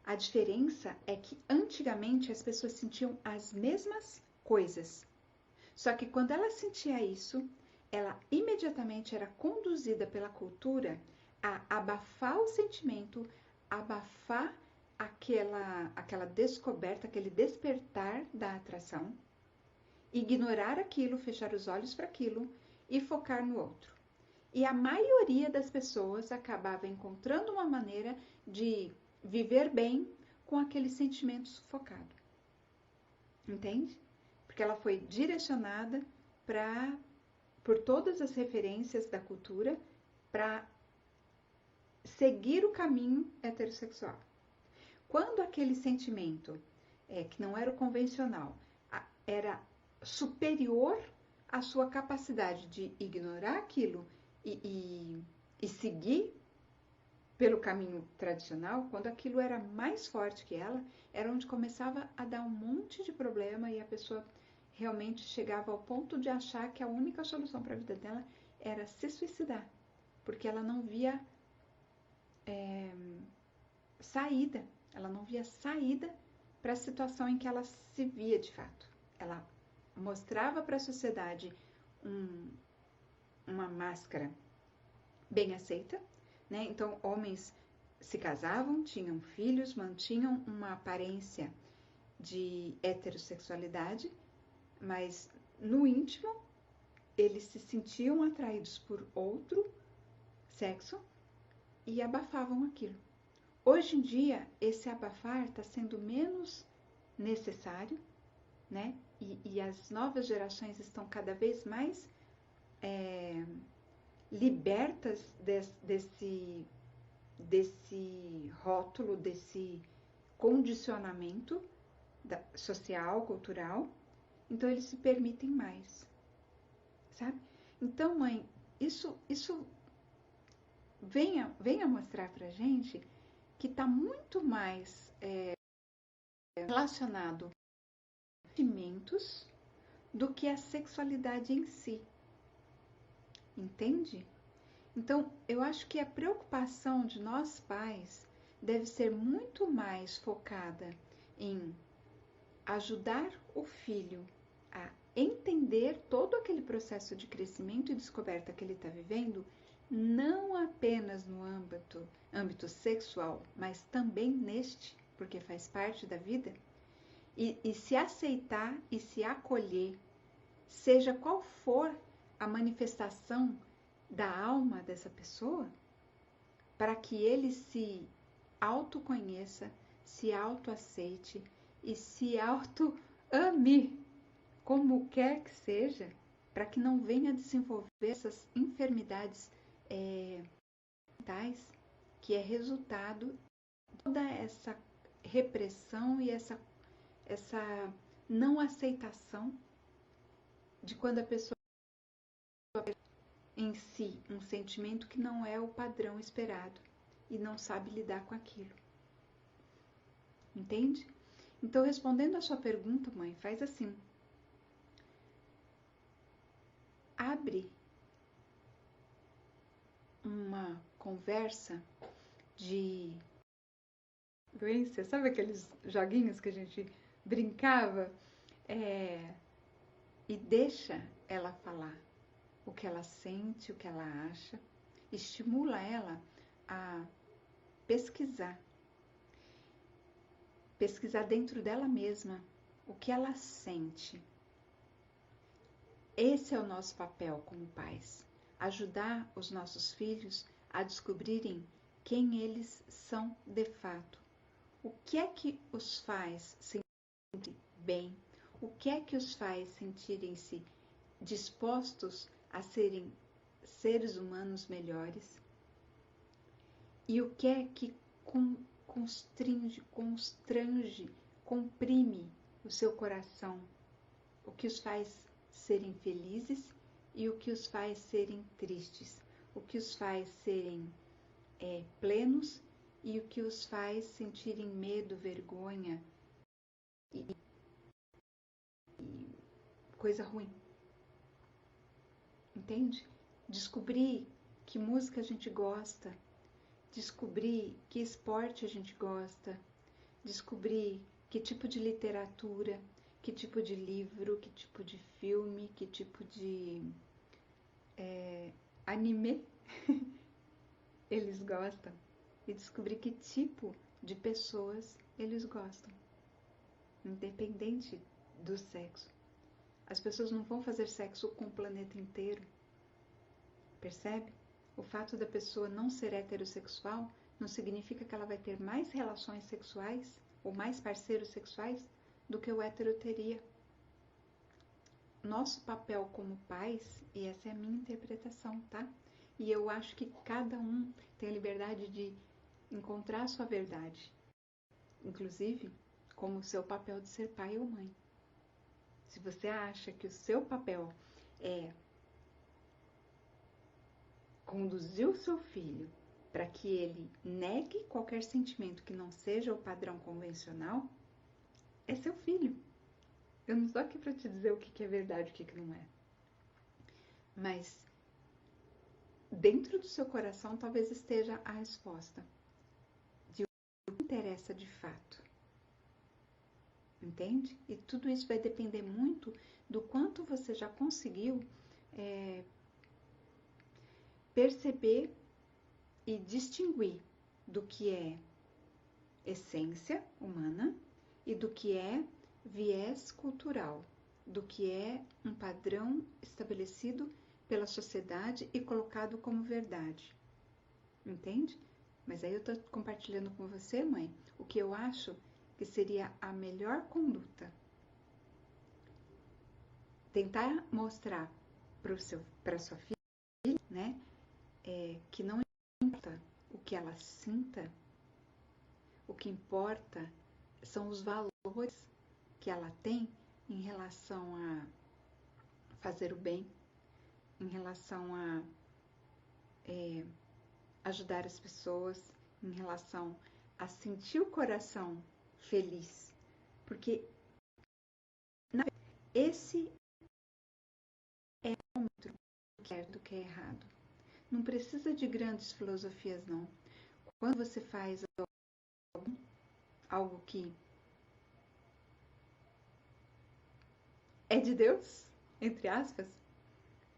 A diferença é que antigamente as pessoas sentiam as mesmas coisas. Só que quando ela sentia isso, ela imediatamente era conduzida pela cultura a abafar o sentimento, abafar aquela descoberta, aquele despertar da atração, ignorar aquilo, fechar os olhos para aquilo e focar no outro. E a maioria das pessoas acabava encontrando uma maneira de viver bem com aquele sentimento sufocado. Entende? Porque ela foi direcionada por todas as referências da cultura para seguir o caminho heterossexual. Quando aquele sentimento, que não era o convencional, era superior à sua capacidade de ignorar aquilo e seguir pelo caminho tradicional, quando aquilo era mais forte que ela, era onde começava a dar um monte de problema e a pessoa realmente chegava ao ponto de achar que a única solução para a vida dela era se suicidar, porque ela não via saída, ela não via saída para a situação em que ela se via de fato. Ela mostrava para a sociedade uma máscara bem aceita, né? Então, homens se casavam, tinham filhos, mantinham uma aparência de heterossexualidade, mas no íntimo eles se sentiam atraídos por outro sexo e abafavam aquilo. Hoje em dia, esse abafar está sendo menos necessário, né? E as novas gerações estão cada vez mais libertas desse rótulo, desse condicionamento social, cultural. Então, eles se permitem mais, sabe? Então, mãe, isso venha mostrar pra gente que está muito mais relacionado a sentimentos do que a sexualidade em si. Entende? Então, eu acho que a preocupação de nós pais deve ser muito mais focada em ajudar o filho a entender todo aquele processo de crescimento e descoberta que ele está vivendo, não apenas no âmbito sexual, mas também neste, porque faz parte da vida, e se aceitar e se acolher, seja qual for a manifestação da alma dessa pessoa, para que ele se autoconheça, se autoaceite e se auto-ame, como quer que seja, para que não venha desenvolver essas enfermidades mentais, que é resultado de toda essa repressão e essa não aceitação de quando a pessoa em si um sentimento que não é o padrão esperado e não sabe lidar com aquilo. Entende? Então, respondendo a sua pergunta, mãe, faz assim. Abre uma conversa de doença, sabe aqueles joguinhos que a gente brincava? E deixa ela falar o que ela sente, o que ela acha, estimula ela a pesquisar dentro dela mesma o que ela sente. Esse é o nosso papel como pais, ajudar os nossos filhos a descobrirem quem eles são de fato. O que é que os faz sentir bem? O que é que os faz sentirem-se dispostos a serem seres humanos melhores? E o que é que constrange, comprime o seu coração? O que os faz serem felizes e o que os faz serem tristes? O que os faz serem plenos e o que os faz sentirem medo, vergonha e coisa ruim? Entende? Descobrir que música a gente gosta, descobrir que esporte a gente gosta, descobrir que tipo de literatura, que tipo de livro, que tipo de filme, que tipo de anime eles gostam e descobrir que tipo de pessoas eles gostam, independente do sexo. As pessoas não vão fazer sexo com o planeta inteiro, percebe? O fato da pessoa não ser heterossexual não significa que ela vai ter mais relações sexuais ou mais parceiros sexuais do que o hétero teria. Nosso papel como pais, e essa é a minha interpretação, tá? E eu acho que cada um tem a liberdade de encontrar a sua verdade, inclusive como o seu papel de ser pai ou mãe. Se você acha que o seu papel é conduzir o seu filho para que ele negue qualquer sentimento que não seja o padrão convencional, é seu filho. Eu não estou aqui para te dizer o que é verdade e o que não é. Mas dentro do seu coração talvez esteja a resposta de o que interessa de fato. Entende? E tudo isso vai depender muito do quanto você já conseguiu perceber e distinguir do que é essência humana e do que é viés cultural, do que é um padrão estabelecido pela sociedade e colocado como verdade. Entende? Mas aí eu estou compartilhando com você, mãe, o que eu acho que seria a melhor conduta. Tentar mostrar para sua filha, né, que não importa o que ela sinta, o que importa são os valores que ela tem em relação a fazer o bem, em relação a ajudar as pessoas, em relação a sentir o coração feliz. Porque esse é o muito do que é errado. Não precisa de grandes filosofias, não. Quando você faz algo que é de Deus, entre aspas,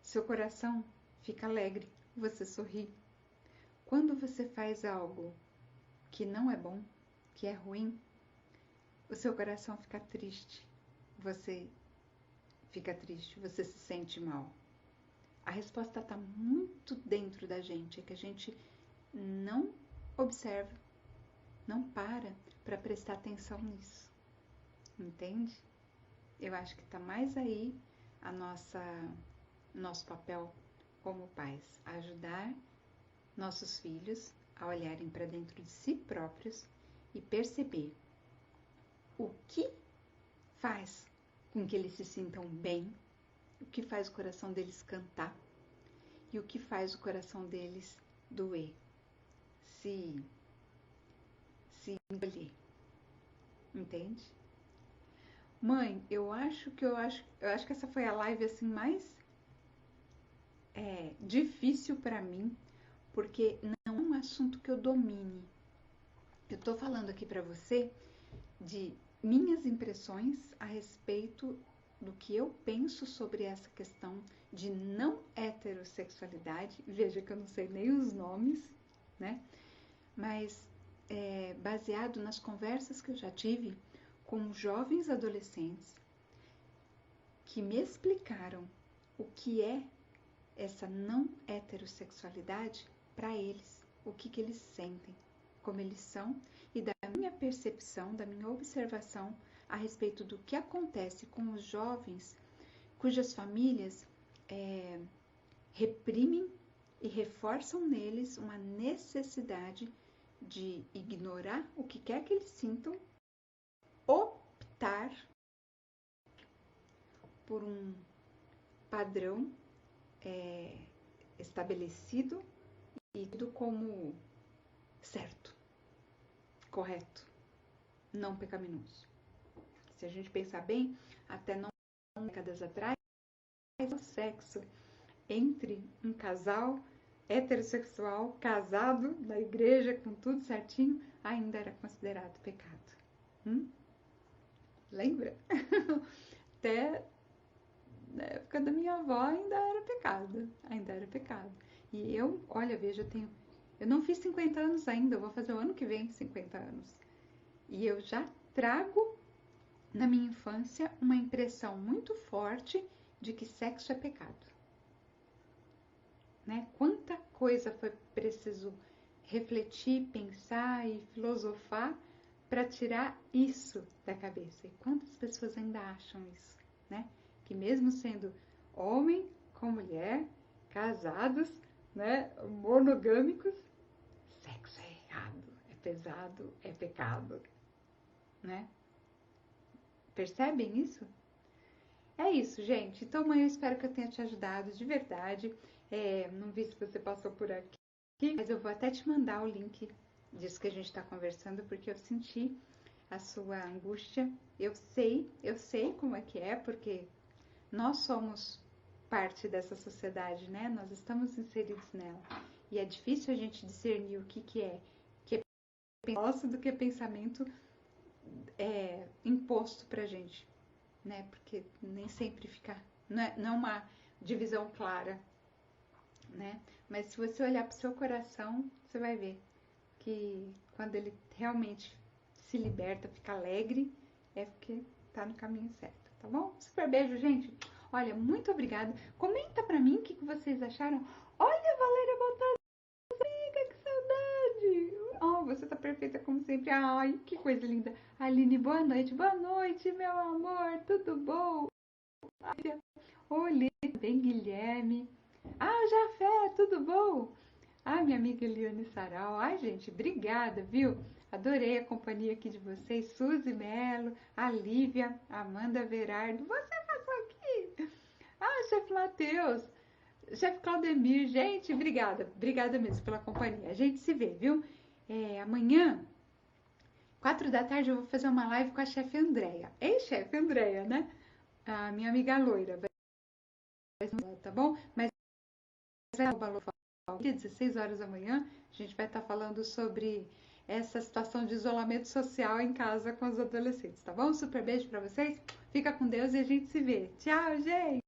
seu coração fica alegre, você sorri. Quando você faz algo que não é bom, que é ruim, o seu coração fica triste, você fica triste, você se sente mal. A resposta está muito dentro da gente, é que a gente não observa, não para prestar atenção nisso, entende? Eu acho que está mais aí nosso papel como pais, ajudar nossos filhos a olharem para dentro de si próprios e perceber o que faz com que eles se sintam bem, o que faz o coração deles cantar e o que faz o coração deles doer, se encolher, entende? Mãe, eu acho que essa foi a live assim mais difícil para mim, porque não é um assunto que eu domine. Eu tô falando aqui para você de minhas impressões a respeito do que eu penso sobre essa questão de não heterossexualidade. Veja que eu não sei nem os nomes, né? Mas baseado nas conversas que eu já tive com jovens adolescentes que me explicaram o que é essa não heterossexualidade para eles, o que eles sentem, como eles são, e da minha percepção, da minha observação a respeito do que acontece com os jovens cujas famílias reprimem e reforçam neles uma necessidade de ignorar o que quer que eles sintam, optar por um padrão estabelecido e tido como certo, correto, não pecaminoso. Se a gente pensar bem, até não décadas atrás, o sexo entre um casal heterossexual, casado, na igreja, com tudo certinho, ainda era considerado pecado. Lembra? Até na época da minha avó ainda era pecado. E eu, olha, veja, eu tenho Eu não fiz 50 anos ainda, eu vou fazer o ano que vem 50 anos. E eu já trago na minha infância uma impressão muito forte de que sexo é pecado. Né? Quanta coisa foi preciso refletir, pensar e filosofar para tirar isso da cabeça. E quantas pessoas ainda acham isso, né? Que mesmo sendo homem com mulher, casados, né, monogâmicos, sexo é errado, é pesado, é pecado, né? Percebem isso? É isso, gente. Então, amanhã eu espero que eu tenha te ajudado de verdade. Não vi se você passou por aqui, mas eu vou até te mandar o link disso que a gente está conversando, porque eu senti a sua angústia. Eu sei como é que é, porque nós somos parte dessa sociedade, né? Nós estamos inseridos nela. E é difícil a gente discernir o que é nosso do que pensamento imposto pra gente, né? Porque nem sempre fica, não é uma divisão clara, né? Mas se você olhar pro seu coração, você vai ver que quando ele realmente se liberta, fica alegre, é porque tá no caminho certo, tá bom? Super beijo, gente. Olha, muito obrigada. Comenta pra mim o que vocês acharam. Olha, Valéria Baltazar, amiga, que saudade. Oh, você tá perfeita como sempre. Ai, que coisa linda. Aline, boa noite. Boa noite, meu amor. Tudo bom? Olê, bem, Guilherme. Ah, Jafé, tudo bom? Ah, minha amiga Eliane Sarau. Ai, gente, obrigada, viu? Adorei a companhia aqui de vocês. Suzy Melo, a Lívia, Amanda Verardo. Você passou aqui? Ah, chefe Matheus, chefe Claudemir. Gente, obrigada. Obrigada mesmo pela companhia. A gente se vê, viu? Amanhã, 4 da tarde, eu vou fazer uma live com a chefe Andréia. Ei, chefe Andréia, né? A minha amiga loira. Tá bom? Mas às 16 horas da manhã, a gente vai estar falando sobre essa situação de isolamento social em casa com os adolescentes, tá bom? Super beijo para vocês, fica com Deus e a gente se vê. Tchau, gente!